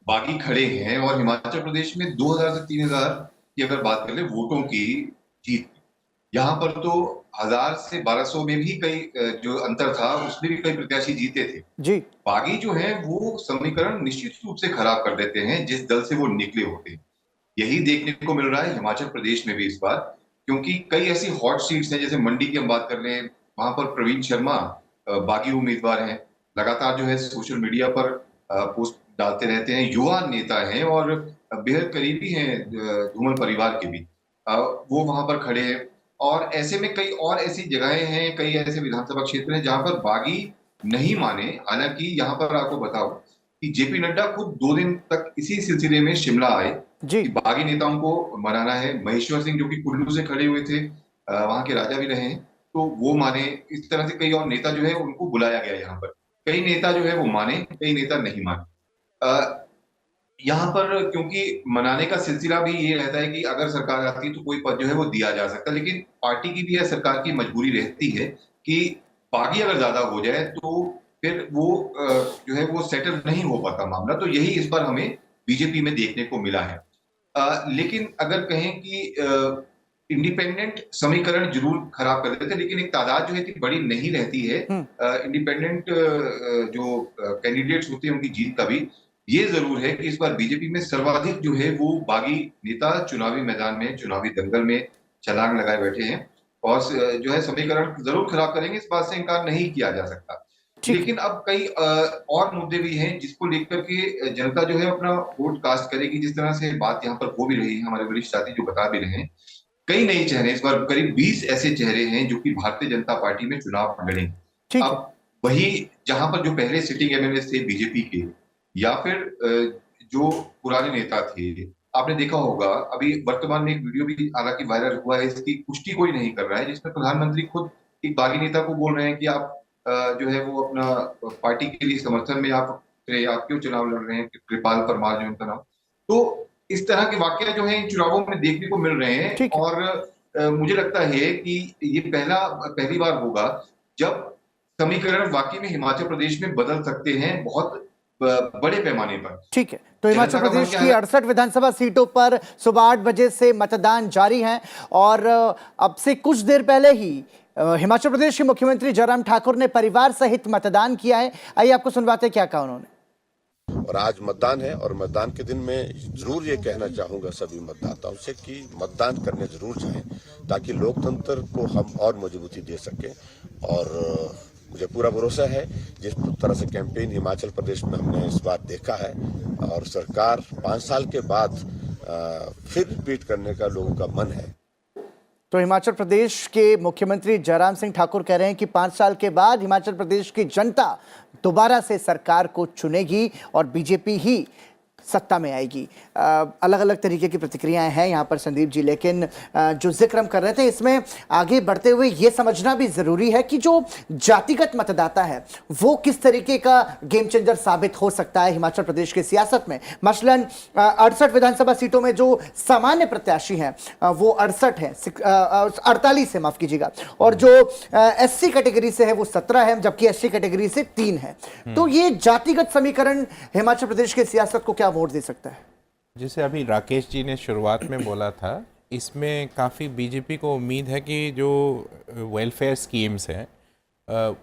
S6: बागी खड़े हैं और हिमाचल प्रदेश में 2000 से 3000 की अगर बात कर ले वोटों की जीत, यहाँ पर तो 1000 से 1200 में भी कई जो अंतर था उसमें भी कई प्रत्याशी जीते थे
S2: जी।
S6: बागी जो है वो समीकरण निश्चित रूप से खराब कर देते हैं जिस दल से वो निकले होते हैं। यही देखने को मिल रहा है हिमाचल प्रदेश में भी इस बार, क्योंकि कई ऐसी हॉट सीट्स हैं, जैसे मंडी की हम बात कर रहे हैं, वहां पर प्रवीण शर्मा बागी उम्मीदवार हैं, लगातार जो है सोशल मीडिया पर पोस्ट डालते रहते हैं, युवा नेता हैं और बेहद करीबी हैं धूमल परिवार के भी। वो वहां पर खड़े हैं और ऐसे में कई और ऐसी जगहें हैं, कई ऐसे विधानसभा क्षेत्र हैं जहां पर बागी नहीं माने। हालांकि यहाँ पर आपको बताओ कि जेपी नड्डा खुद 2 दिन तक इसी सिलसिले में शिमला आए
S2: जी।
S6: कि बागी नेताओं को मनाना है। महेश्वर सिंह जो कि कुल्लू से खड़े हुए थे, वहां के राजा भी रहे हैं, तो वो माने। इस तरह से कई और नेता जो है उनको बुलाया गया यहाँ पर। कई नेता जो है वो माने, कई नेता नहीं माने। यहाँ पर क्योंकि मनाने का सिलसिला भी ये रहता है कि अगर सरकार आती है तो कोई पद जो है वो दिया जा सकता है, लेकिन पार्टी की भी या सरकार की मजबूरी रहती है कि बागी अगर ज्यादा हो जाए तो फिर वो जो है वो सेटल नहीं हो पाता मामला। तो यही इस बार हमें बीजेपी में देखने को मिला है। लेकिन अगर कहें कि इंडिपेंडेंट समीकरण जरूर खराब कर देते, लेकिन एक तादाद जो है कि बड़ी नहीं रहती है इंडिपेंडेंट जो कैंडिडेट्स होते हैं उनकी जीत का भी। ये जरूर है कि इस बार बीजेपी में सर्वाधिक जो है वो बागी नेता चुनावी मैदान में, चुनावी दंगल में छलांग लगाए बैठे हैं और जो है समीकरण जरूर खराब करेंगे, इस बात से इनकार नहीं किया जा सकता। लेकिन अब कई और मुद्दे भी हैं जिसको लेकर के जनता जो है अपना वोट कास्ट करेगी। जिस तरह से बात यहाँ पर हो भी रही है, हमारे वरिष्ठ साथी जो बता भी रहे हैं, कई नए चेहरे, इस बार करीब 20 ऐसे चेहरे हैं जो कि भारतीय जनता पार्टी में चुनाव लड़ेंगे। अब वही जहां पर जो पहले सिटिंग एमएलए थे बीजेपी के या फिर जो पुराने नेता थे, आपने देखा होगा अभी वर्तमान में एक वीडियो भी हालांकि वायरल हुआ है, इसकी पुष्टि कोई नहीं कर रहा है, जिसमें प्रधानमंत्री खुद एक बागी नेता को बोल रहे हैं कि आप जो है वो अपना पार्टी के लिए समर्थन में आप क्यों चुनाव लड़ रहे हैं, कृपाल परमार जो उनका नाम। तो इस तरह के वाकया जो है इन चुनावों में देखने को मिल रहे हैं और मुझे लगता है कि ये पहली बार होगा जब समीकरण वाकई में हिमाचल प्रदेश में बदल सकते हैं बहुत बड़े पैमाने पर।
S2: ठीक है, तो हिमाचल प्रदेश की 68 विधानसभा सीटों पर सुबह 8 बजे से मतदान जारी है और अब से कुछ देर पहले ही हिमाचल प्रदेश के मुख्यमंत्री जयराम ठाकुर ने परिवार सहित मतदान किया है। आइए आपको सुनवाते हैं क्या कहा उन्होंने।
S7: और आज मतदान है और मतदान के दिन में जरूर ये कहना चाहूंगा सभी मतदाताओं से कि मतदान करने जरूर जाएं ताकि लोकतंत्र को हम और मजबूती दे सकें। और मुझे पूरा भरोसा है जिस तरह से कैंपेन हिमाचल प्रदेश में हमने इस बार देखा है और सरकार 5 साल के बाद फिर रिपीट करने का लोगों का मन है।
S2: तो हिमाचल प्रदेश के मुख्यमंत्री जयराम सिंह ठाकुर कह रहे हैं कि 5 साल के बाद हिमाचल प्रदेश की जनता दोबारा से सरकार को चुनेगी और बीजेपी ही सत्ता में आएगी। अलग अलग तरीके की प्रतिक्रियाएं हैं यहाँ पर संदीप जी, लेकिन जो जिक्र हम कर रहे थे इसमें आगे बढ़ते हुए ये समझना भी ज़रूरी है कि जो जातिगत मतदाता है वो किस तरीके का गेम चेंजर साबित हो सकता है हिमाचल प्रदेश की सियासत में। मसलन 68 विधानसभा सीटों में जो सामान्य प्रत्याशी हैं वो 68 है, 48 है, माफ़ कीजिएगा, और जो SC कैटेगरी से है वो 17 है, जबकि SC कैटेगरी से 3 है। तो ये जातिगत समीकरण हिमाचल प्रदेश की सियासत को क्या वोट दे सकता है?
S5: जैसे अभी राकेश जी ने शुरुआत में बोला था, इसमें काफ़ी बीजेपी को उम्मीद है कि जो वेलफेयर स्कीम्स हैं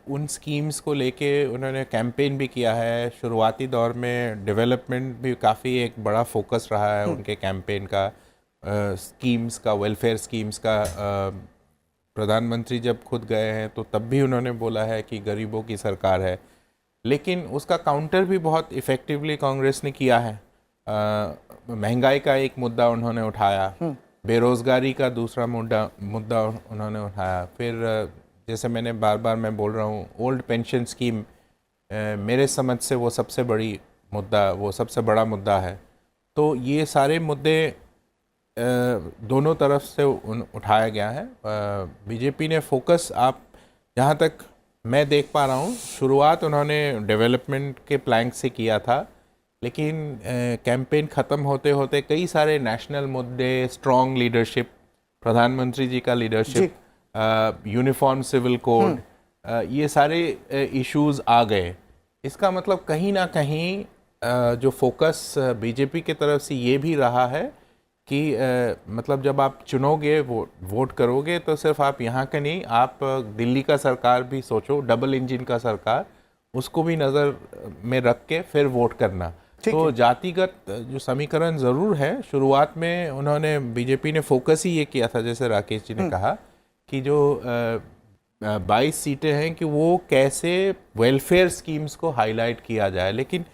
S5: उन स्कीम्स को लेके उन्होंने कैंपेन भी किया है। शुरुआती दौर में डेवलपमेंट भी काफ़ी एक बड़ा फोकस रहा है उनके कैंपेन का, स्कीम्स का, वेलफेयर स्कीम्स का। प्रधानमंत्री जब खुद गए हैं तो तब भी उन्होंने बोला है कि गरीबों की सरकार है, लेकिन उसका काउंटर भी बहुत इफ़ेक्टिवली कांग्रेस ने किया है। महंगाई का एक मुद्दा उन्होंने उठाया, बेरोज़गारी का दूसरा मुद्दा उन्होंने उठाया। फिर जैसे मैंने बार मैं बोल रहा हूँ, ओल्ड पेंशन स्कीम मेरे समझ से वो सबसे बड़ा मुद्दा है। तो ये सारे मुद्दे दोनों तरफ से उठाया गया है। बीजेपी ने फोकस, आप जहाँ तक मैं देख पा रहा हूँ, शुरुआत उन्होंने डेवलपमेंट के प्लैंक से किया था, लेकिन कैंपेन ख़त्म होते होते कई सारे नेशनल मुद्दे, स्ट्रॉन्ग लीडरशिप, प्रधानमंत्री जी का लीडरशिप, यूनिफॉर्म सिविल कोड, ये सारे इश्यूज़ आ गए। इसका मतलब कहीं ना कहीं जो फोकस बीजेपी के तरफ से ये भी रहा है कि मतलब जब आप चुनोगे, वोट करोगे, तो सिर्फ आप यहाँ का नहीं, आप दिल्ली का सरकार भी सोचो, डबल इंजन का सरकार, उसको भी नज़र में रख के फिर वोट करना। तो जातिगत जो समीकरण जरूर है। शुरुआत में उन्होंने बीजेपी ने फोकस ही ये किया था, जैसे राकेश जी ने कहा कि जो 22 सीटें हैं कि वो कैसे वेलफेयर स्कीम्स को हाईलाइट किया जाए। लेकिन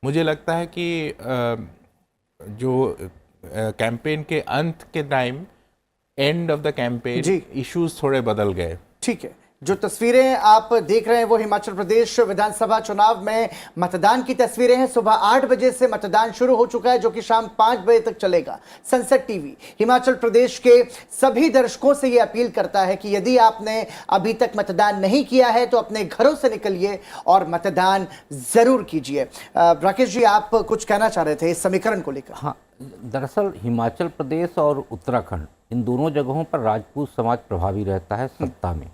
S5: मुझे लगता है कि जो कैंपेन के अंत के time, end of the campaign, issues थोड़े बदल गए।
S2: ठीक है, जो तस्वीरें आप देख रहे हैं वो हिमाचल प्रदेश विधानसभा चुनाव में मतदान की तस्वीरें हैं। सुबह 8 बजे से मतदान शुरू हो चुका है, जो कि शाम 5 बजे तक चलेगा। सनसेट टीवी हिमाचल प्रदेश के सभी दर्शकों से यह अपील करता है कि यदि आपने अभी तक मतदान नहीं किया है तो अपने घरों से निकलिए और मतदान जरूर कीजिए। राकेश जी, आप कुछ कहना चाह रहे थे इस समीकरण को लेकर?
S3: हाँ, दरअसल हिमाचल प्रदेश और उत्तराखंड, इन दोनों जगहों पर राजपूत समाज प्रभावी रहता है सत्ता में,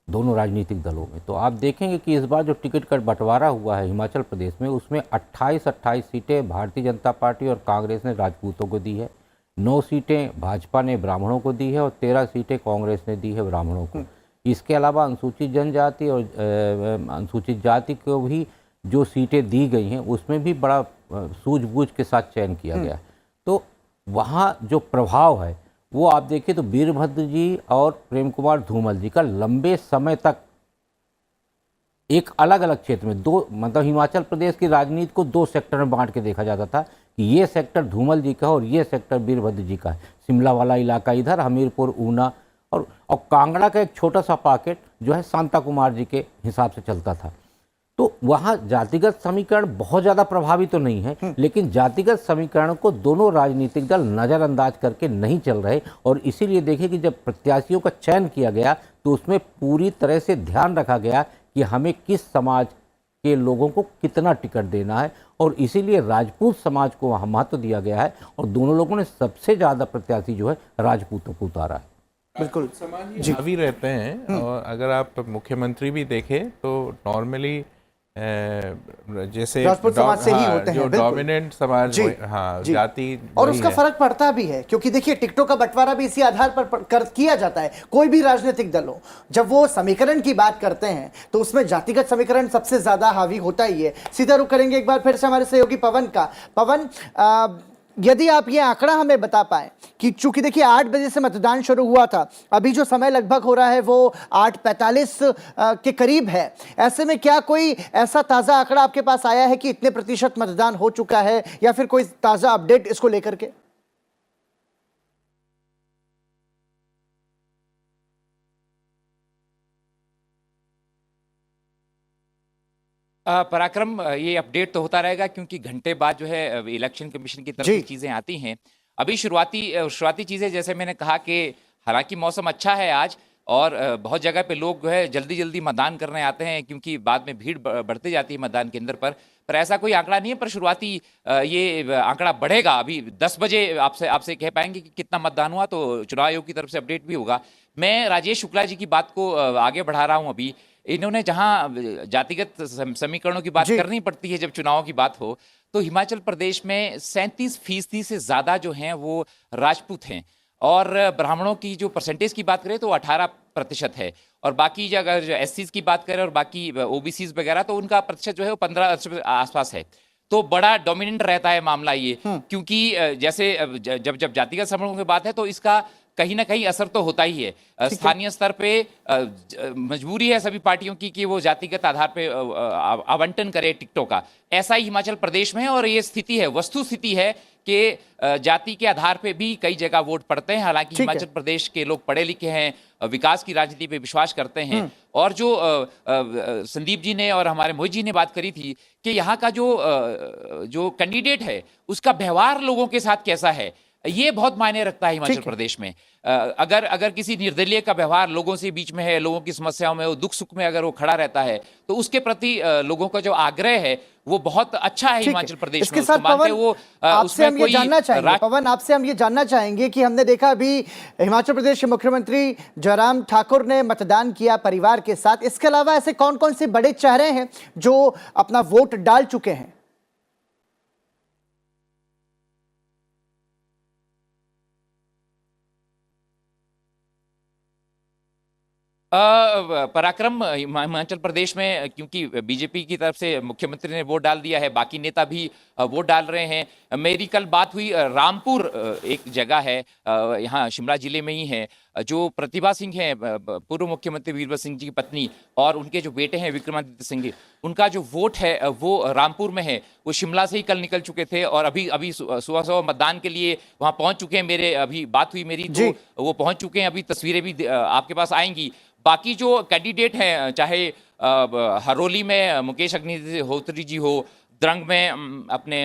S3: दोनों राजनीतिक दलों में। तो आप देखेंगे कि इस बार जो टिकट का बंटवारा हुआ है हिमाचल प्रदेश में, उसमें 28 सीटें भारतीय जनता पार्टी और कांग्रेस ने राजपूतों को दी है, 9 सीटें भाजपा ने ब्राह्मणों को दी है और 13 सीटें कांग्रेस ने दी है ब्राह्मणों को। इसके अलावा अनुसूचित जनजाति और अनुसूचित जाति को भी जो सीटें दी गई हैं उसमें भी बड़ा सूझबूझ के साथ चयन किया गया है। तो वहाँ जो प्रभाव है वो आप देखिए तो वीरभद्र जी और प्रेम कुमार धूमल जी का लंबे समय तक एक अलग अलग क्षेत्र में दो, मतलब हिमाचल प्रदेश की राजनीति को 2 सेक्टर में बांट के देखा जाता था कि ये सेक्टर धूमल जी का और ये सेक्टर वीरभद्र जी का है। शिमला वाला इलाका इधर, हमीरपुर, ऊना और कांगड़ा का एक छोटा सा पॉकेट जो है शांता कुमार जी के हिसाब से चलता था। तो वहाँ जातिगत समीकरण बहुत ज़्यादा प्रभावी तो नहीं है, लेकिन जातिगत समीकरण को दोनों राजनीतिक दल नज़रअंदाज करके नहीं चल रहे। और इसीलिए देखिए कि जब प्रत्याशियों का चयन किया गया तो उसमें पूरी तरह से ध्यान रखा गया कि हमें किस समाज के लोगों को कितना टिकट देना है, और इसीलिए राजपूत समाज को वहाँ महत्व दिया गया है और दोनों लोगों ने सबसे ज़्यादा प्रत्याशी जो है राजपूतों को उतारा है।
S2: बिल्कुल
S5: हावी रहते हैं। और अगर आप मुख्यमंत्री भी देखें तो नॉर्मली जैसे
S2: राजपूत समाज से ही होते हैं,
S5: जो डोमिनेंट समाज, हाँ, जाति,
S2: और उसका फर्क पड़ता भी है क्योंकि देखिए टिकटों का बंटवारा भी इसी आधार पर किया जाता है। कोई भी राजनीतिक दल हो, जब वो समीकरण की बात करते हैं तो उसमें जातिगत समीकरण सबसे ज्यादा हावी होता ही है। सीधा रुख करेंगे एक बार फिर से हमारे सहयोगी पवन का। पवन, यदि आप ये आंकड़ा हमें बता पाए कि चूंकि देखिए 8 बजे से मतदान शुरू हुआ था, अभी जो समय लगभग हो रहा है वो 8:45 के करीब है, ऐसे में क्या कोई ऐसा ताजा आंकड़ा आपके पास आया है कि इतने प्रतिशत मतदान हो चुका है, या फिर कोई ताजा अपडेट इसको लेकर के?
S4: पराक्रम, ये अपडेट तो होता रहेगा क्योंकि घंटे बाद जो है इलेक्शन कमीशन की तरफ से चीजें आती हैं। अभी शुरुआती चीजें, जैसे मैंने कहा कि हालांकि मौसम अच्छा है आज और बहुत जगह पे लोग जो है जल्दी जल्दी मतदान करने आते हैं क्योंकि बाद में भीड़ बढ़ती जाती है मतदान केंद्र पर ऐसा कोई आंकड़ा नहीं है। पर शुरुआती ये आंकड़ा बढ़ेगा। अभी 10 बजे आपसे कह पाएंगे कि कितना मतदान हुआ, तो चुनाव आयोग की तरफ से अपडेट भी होगा। मैं राजेश शुक्ला जी की बात को आगे बढ़ा रहा हूं। अभी इन्होंने जहां जातिगत समीकरणों की बात करनी पड़ती है जब चुनाव की बात हो, तो हिमाचल प्रदेश में 37% से ज्यादा जो हैं वो राजपूत हैं और ब्राह्मणों की जो परसेंटेज की बात करें तो 18% है। और बाकी अगर एससीज की बात करें और बाकी ओबीसीज वगैरह तो उनका प्रतिशत जो है वो 15% आसपास है। तो बड़ा डोमिनेंट रहता है मामला ये, क्योंकि जैसे जब जातिगत समीकरणों की बात है तो इसका कहीं ना कहीं असर तो होता ही है। स्थानीय स्तर पे मजबूरी है सभी पार्टियों की कि वो जातिगत आधार पे आवंटन करे टिकटों का। ऐसा ही हिमाचल प्रदेश में है और ये स्थिति है, वस्तु स्थिति है कि जाति के आधार पे भी कई जगह वोट पड़ते हैं। हालांकि हिमाचल प्रदेश के लोग पढ़े लिखे हैं, विकास की राजनीति पे विश्वास करते हैं। और जो संदीप जी ने और हमारे मोहित जी ने बात करी थी कि यहाँ का जो कैंडिडेट है उसका व्यवहार लोगों के साथ कैसा है, ये बहुत मायने रखता है हिमाचल प्रदेश में। अगर किसी निर्दलीय का व्यवहार लोगों से बीच में है, लोगों की समस्याओं में, वो दुख सुख में अगर वो खड़ा रहता है तो उसके प्रति लोगों का जो आग्रह है वो बहुत अच्छा है हिमाचल प्रदेश में।
S2: इसके साथ पवन, आपसे हम ये जानना चाहेंगे, पवन आपसे हम ये जानना चाहेंगे कि हमने देखा अभी हिमाचल प्रदेश के मुख्यमंत्री जयराम ठाकुर ने मतदान किया परिवार के साथ, इसके अलावा ऐसे कौन कौन से बड़े चेहरे हैं जो अपना वोट डाल चुके हैं?
S4: पराक्रम हिमाचल प्रदेश में क्योंकि बीजेपी की तरफ से मुख्यमंत्री ने वोट डाल दिया है, बाकी नेता भी वोट डाल रहे हैं। मेरी कल बात हुई रामपुर, एक जगह है यहाँ शिमला जिले में ही है, जो प्रतिभा सिंह है पूर्व मुख्यमंत्री वीरभद्र सिंह जी की पत्नी, और उनके जो बेटे हैं विक्रमादित्य सिंह, उनका जो वोट है वो रामपुर में है। वो शिमला से ही कल निकल चुके थे और अभी सुबह मतदान के लिए वहां पहुंच चुके हैं। मेरे अभी बात हुई मेरी, तो वो पहुंच चुके हैं। अभी तस्वीरें भी आपके पास आएंगी। बाकी जो कैंडिडेट हैं, चाहे हरोली में मुकेश अग्निहोत्री जी हो, द्रंग में अपने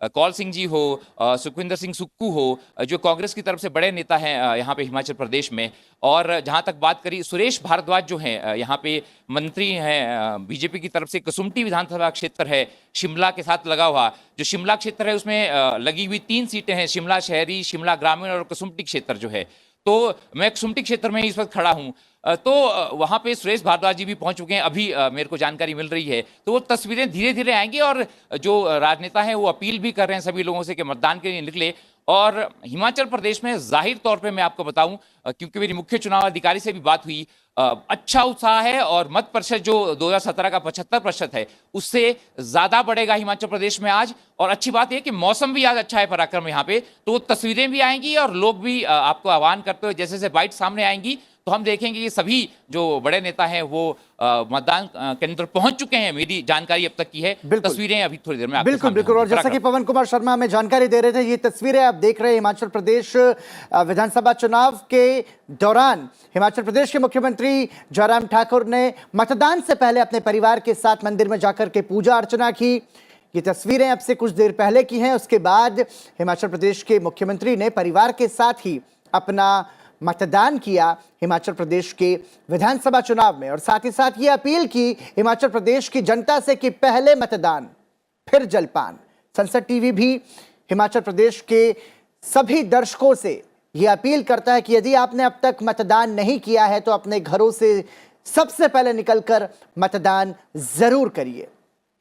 S4: कौल सिंह जी हो, सुखविंदर सिंह सुक्कू हो, जो कांग्रेस की तरफ से बड़े नेता हैं यहाँ पे हिमाचल प्रदेश में। और जहाँ तक बात करी, सुरेश भारद्वाज जो हैं यहाँ पे मंत्री हैं बीजेपी की तरफ से। कसुम्पटी विधानसभा क्षेत्र है शिमला के साथ लगा हुआ, जो शिमला क्षेत्र है उसमें लगी हुई 3 सीटें हैं, शिमला शहरी, शिमला ग्रामीण और कसुम्पटी क्षेत्र जो है। तो मैं कसुम्पटी क्षेत्र में इस वक्त खड़ा हूँ, तो वहाँ पे सुरेश भारद्वाज जी भी पहुँच चुके हैं। अभी मेरे को जानकारी मिल रही है, तो वो तस्वीरें धीरे धीरे आएंगी। और जो राजनेता हैं वो अपील भी कर रहे हैं सभी लोगों से कि मतदान के लिए निकले। और हिमाचल प्रदेश में जाहिर तौर पे मैं आपको बताऊं, क्योंकि मेरी मुख्य चुनाव अधिकारी से भी बात हुई, अच्छा उत्साह है और मत प्रतिशत जो 2017 का 75% है उससे ज्यादा बढ़ेगा हिमाचल प्रदेश में आज। और अच्छी बात यह कि मौसम भी आज अच्छा है पराक्रम यहाँ पे, तो तस्वीरें भी आएंगी और लोग भी आपको आह्वान करते हुए जैसे जैसे बाइट सामने आएंगी तो हम देखेंगे कि सभी जो बड़े नेता हैं वो मतदान केंद्र पहुंच चुके हैं। मेरी जानकारी अब तक की है, तस्वीरें अभी थोड़ी देर में
S2: बिल्कुल बिल्कुल। और जैसा कि पवन कुमार शर्मा हमें जानकारी दे रहे थे, ये तस्वीरें आप देख रहे हैं हिमाचल प्रदेश विधानसभा चुनाव के दौरान हिमाचल प्रदेश के मुख्यमंत्री जयराम ठाकुर ने मतदान से पहले अपने परिवार के साथ मंदिर में जाकर के पूजा अर्चना की। ये तस्वीरें अब से कुछ देर पहले की हैं। उसके बाद हिमाचल प्रदेश के मुख्यमंत्री ने परिवार के साथ ही अपना मतदान किया हिमाचल प्रदेश के विधानसभा चुनाव में, और साथ ही साथ ये अपील की हिमाचल प्रदेश की जनता से कि पहले मतदान फिर जलपान। संसद टीवी भी हिमाचल प्रदेश के सभी दर्शकों से ये अपील करता है कि यदि आपने अब तक मतदान नहीं किया है तो अपने घरों से सबसे पहले निकलकर मतदान जरूर करिए।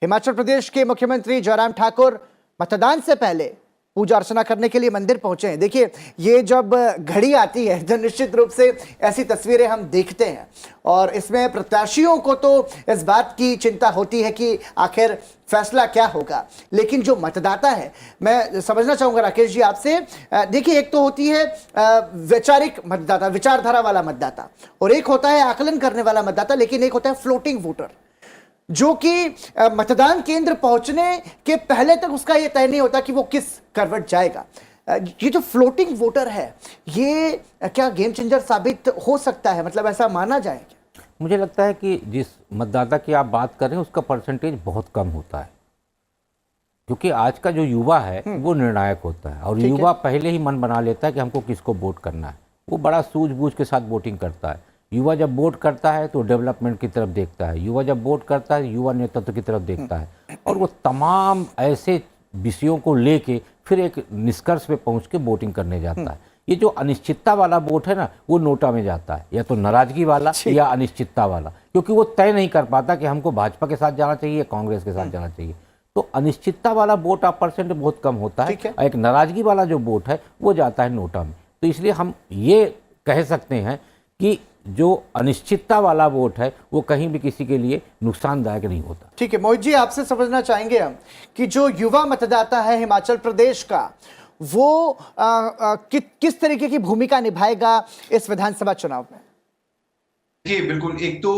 S2: हिमाचल प्रदेश के मुख्यमंत्री जयराम ठाकुर मतदान से पहले पूजा अर्चना करने के लिए मंदिर पहुंचे हैं। देखिए, ये जब घड़ी आती है तो निश्चित रूप से ऐसी तस्वीरें हम देखते हैं, और इसमें प्रत्याशियों को तो इस बात की चिंता होती है कि आखिर फैसला क्या होगा, लेकिन जो मतदाता है, मैं समझना चाहूंगा राकेश जी आपसे, देखिए एक तो होती है वैचारिक मतदाता, विचारधारा वाला मतदाता, और एक होता है आकलन करने वाला मतदाता, लेकिन एक होता है फ्लोटिंग वोटर, जो कि मतदान केंद्र पहुंचने के पहले तक उसका यह तय नहीं होता कि वो किस करवट जाएगा। ये जो फ्लोटिंग वोटर है, ये क्या गेम चेंजर साबित हो सकता है, मतलब ऐसा माना जाए क्या?
S3: मुझे लगता है कि जिस मतदाता की आप बात कर रहे हैं उसका परसेंटेज बहुत कम होता है, क्योंकि आज का जो युवा है वो निर्णायक होता है, और युवा पहले ही मन बना लेता है कि हमको किसको वोट करना है। वो बड़ा सूझबूझ के साथ वोटिंग करता है। युवा जब वोट करता है तो डेवलपमेंट की तरफ देखता है, युवा जब वोट करता है युवा नेतृत्व की तरफ देखता है, और वो तमाम ऐसे विषयों को लेके फिर एक निष्कर्ष पे पहुंच के वोटिंग करने जाता है। ये जो अनिश्चितता वाला वोट है ना, वो नोटा में जाता है, या तो नाराजगी वाला या अनिश्चितता वाला, क्योंकि वो तय नहीं कर पाता कि हमको भाजपा के साथ जाना चाहिए, कांग्रेस के साथ जाना चाहिए। तो अनिश्चितता वाला वोट आप परसेंट बहुत कम होता है, और एक नाराजगी वाला जो वोट है वो जाता है नोटा में। तो इसलिए हम ये कह सकते हैं कि जो अनिश्चितता वाला वोट है वो कहीं भी किसी के लिए नुकसानदायक नहीं होता।
S2: ठीक है, मोहित जी आपसे समझना चाहेंगे हम कि जो युवा मतदाता है हिमाचल प्रदेश का, वो किस तरीके की भूमिका निभाएगा इस विधानसभा चुनाव में?
S6: देखिए, बिल्कुल, एक तो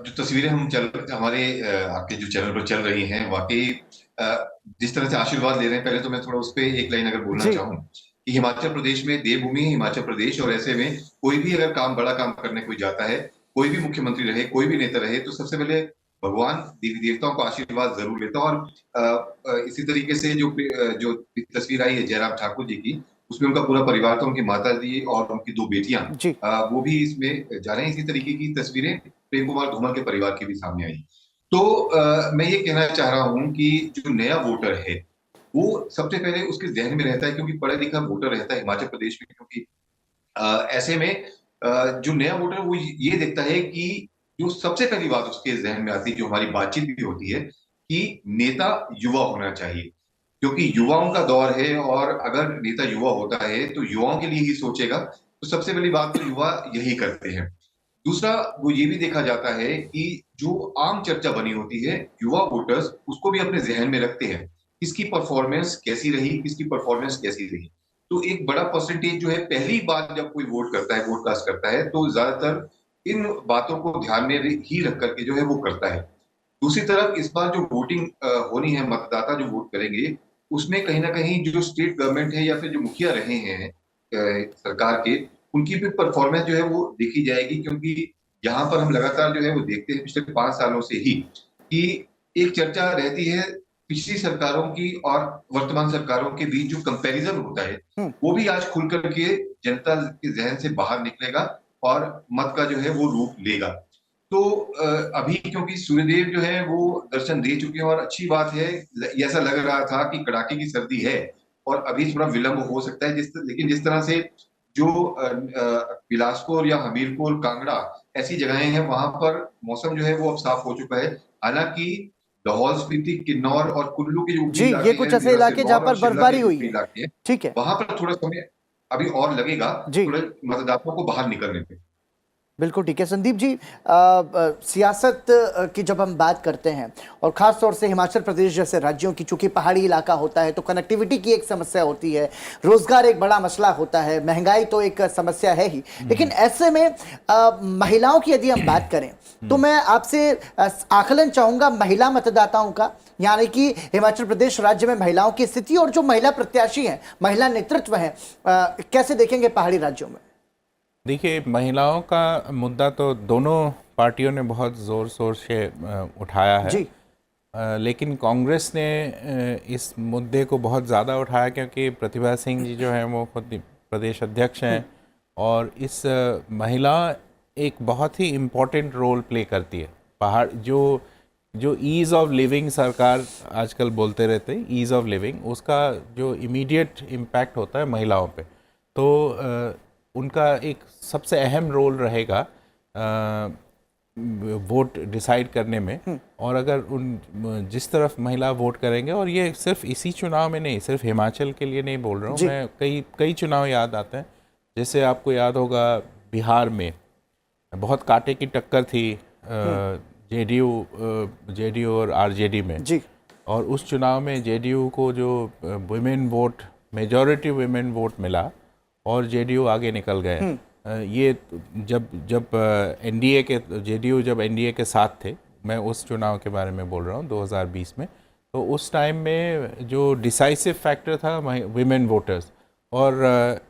S6: जो तस्वीरें हमारे आपके जो चैनल पर चल रही हैं, वाकई जिस तरह से आशीर्वाद ले रहे हैं, पहले तो मैं थोड़ा उस पर एक लाइन अगर बोलना चाहूँ कि हिमाचल प्रदेश में देवभूमि है हिमाचल प्रदेश, और ऐसे में कोई भी अगर बड़ा काम करने कोई जाता है, कोई भी मुख्यमंत्री रहे, कोई भी नेता रहे, तो सबसे पहले भगवान देवी देवताओं का आशीर्वाद जरूर लेता। और इसी तरीके से जो तस्वीर आई है जयराम ठाकुर जी की, उसमें उनका पूरा परिवार था, उनकी माता जी और उनकी 2 बेटियां, वो भी इसमें जा रहे हैं। इसी तरीके की तस्वीरें प्रेम कुमार धूमल के परिवार की भी सामने आई। तो मैं ये कहना चाह रहा हूँ कि जो नया वोटर है वो सबसे पहले उसके जहन में रहता है, क्योंकि पढ़ा लिखा वोटर रहता है हिमाचल प्रदेश में, क्योंकि ऐसे में जो नया वोटर वो ये देखता है कि जो सबसे पहली बात उसके जहन में आती है, जो हमारी बातचीत भी होती है, कि नेता युवा होना चाहिए, क्योंकि युवाओं का दौर है, और अगर नेता युवा होता है तो युवाओं के लिए ही सोचेगा। तो सबसे पहली बात तो युवा यही करते हैं। दूसरा वो ये भी देखा जाता है कि जो आम चर्चा बनी होती है, युवा वोटर्स उसको भी अपने जहन में रखते हैं, किसकी परफॉर्मेंस कैसी रही, किसकी परफॉर्मेंस कैसी रही। तो एक बड़ा परसेंटेज जो है पहली बार जब कोई वोट करता है, वोट कास्ट करता है, तो ज्यादातर इन बातों को ध्यान में ही रख करके जो है वो करता है। दूसरी तरफ इस बार जो वोटिंग होनी है, मतदाता जो वोट करेंगे, उसमें कहीं ना कहीं जो स्टेट गवर्नमेंट है या फिर जो मुखिया रहे हैं सरकार के, उनकी भी परफॉर्मेंस जो है वो देखी जाएगी, क्योंकि यहाँ पर हम लगातार जो है वो देखते हैं पिछले 5 सालों से ही कि एक चर्चा रहती है पिछली सरकारों की और वर्तमान सरकारों के बीच जो कंपैरिजन होता है, वो भी आज खुल करके जनता के जहन से बाहर निकलेगा और मत का जो है वो रूप लेगा। तो अभी क्योंकि सूर्यदेव जो है वो दर्शन दे चुके हैं और अच्छी बात है, ऐसा लग रहा था कि कड़ाके की सर्दी है और अभी थोड़ा विलंब हो सकता है, लेकिन जिस तरह से जो बिलासपुर या हमीरपुर, कांगड़ा ऐसी जगहें हैं, वहां पर मौसम जो है वो अब साफ हो चुका है। हालांकि लाहौल स्पीति, किन्नौर और कुल्लू के जो
S2: जी, ये कुछ ऐसे इलाके जहाँ पर बर्फबारी हुई है, ठीक है,
S6: वहां पर थोड़ा समय अभी और लगेगा थोड़े मतदाताओं को बाहर निकलने पे।
S2: बिल्कुल ठीक है संदीप जी। सियासत की जब हम बात करते हैं और ख़ास तौर से हिमाचल प्रदेश जैसे राज्यों की, चूंकि पहाड़ी इलाका होता है तो कनेक्टिविटी की एक समस्या होती है, रोजगार एक बड़ा मसला होता है, महंगाई तो एक समस्या है ही, लेकिन ऐसे में महिलाओं की यदि हम बात करें तो मैं आपसे आकलन चाहूँगा महिला मतदाताओं का, यानी कि हिमाचल प्रदेश राज्य में महिलाओं की स्थिति और जो महिला प्रत्याशी हैं, महिला नेतृत्व हैं, कैसे देखेंगे पहाड़ी राज्यों में?
S5: देखिए, महिलाओं का मुद्दा तो दोनों पार्टियों ने बहुत ज़ोर शोर से उठाया है जी। लेकिन कांग्रेस ने इस मुद्दे को बहुत ज़्यादा उठाया क्योंकि प्रतिभा सिंह जी जो हैं वो खुद प्रदेश अध्यक्ष हैं और इस महिला एक बहुत ही इम्पोर्टेंट रोल प्ले करती है। पहाड़ जो ईज़ ऑफ लिविंग सरकार आजकल बोलते रहते हैं, ईज़ ऑफ लिविंग, उसका जो इमीडिएट इम्पैक्ट होता है महिलाओं पे, तो उनका एक सबसे अहम रोल रहेगा वोट डिसाइड करने में। और अगर जिस तरफ महिला वोट करेंगे, और ये सिर्फ इसी चुनाव में नहीं, सिर्फ हिमाचल के लिए नहीं बोल रहा हूँ मैं, कई चुनाव याद आते हैं। जैसे आपको याद होगा बिहार में बहुत कांटे की टक्कर थी जेडीयू और आरजेडी में जी। और उस चुनाव में जेडीयू को जो women vote, majority women vote मिला और जेडीयू आगे निकल गए। ये जब एनडीए के जेडीयू जब एनडीए के साथ थे, मैं उस चुनाव के बारे में बोल रहा हूँ 2020 में, तो उस टाइम में जो डिसाइसिव फैक्टर था वुमेन वोटर्स। और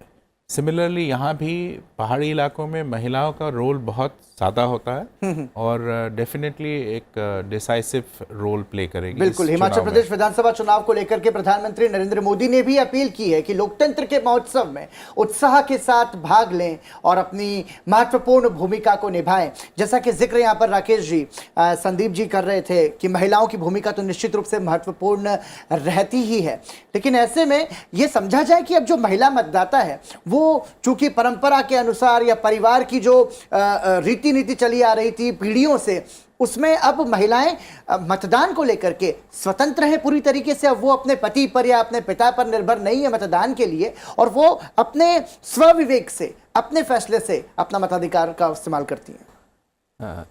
S5: सिमिलरली यहाँ भी पहाड़ी इलाकों में महिलाओं का रोल बहुत ज़्यादा होता है और डेफिनेटली एक डिसाइसिव रोल प्ले करेगी।
S2: बिल्कुल। हिमाचल प्रदेश विधानसभा चुनाव को लेकर के प्रधानमंत्री नरेंद्र मोदी ने भी अपील की है कि लोकतंत्र के महोत्सव में उत्साह के साथ भाग लें और अपनी महत्वपूर्ण भूमिका को निभाएं। जैसा कि जिक्र यहाँ पर राकेश जी, संदीप जी कर रहे थे कि महिलाओं की भूमिका तो निश्चित रूप से महत्वपूर्ण रहती ही है, लेकिन ऐसे में ये समझा जाए कि अब जो महिला मतदाता है वो चूंकि परंपरा के अनुसार या परिवार की जो रीति नीति चली आ रही थी पीढ़ियों से, उसमें अब महिलाएं मतदान को लेकर के स्वतंत्र हैं पूरी तरीके से। अब वो अपने पति पर या अपने पिता पर निर्भर नहीं है मतदान के लिए, और वो अपने स्वविवेक से, अपने फैसले से अपना मताधिकार का इस्तेमाल करती हैं।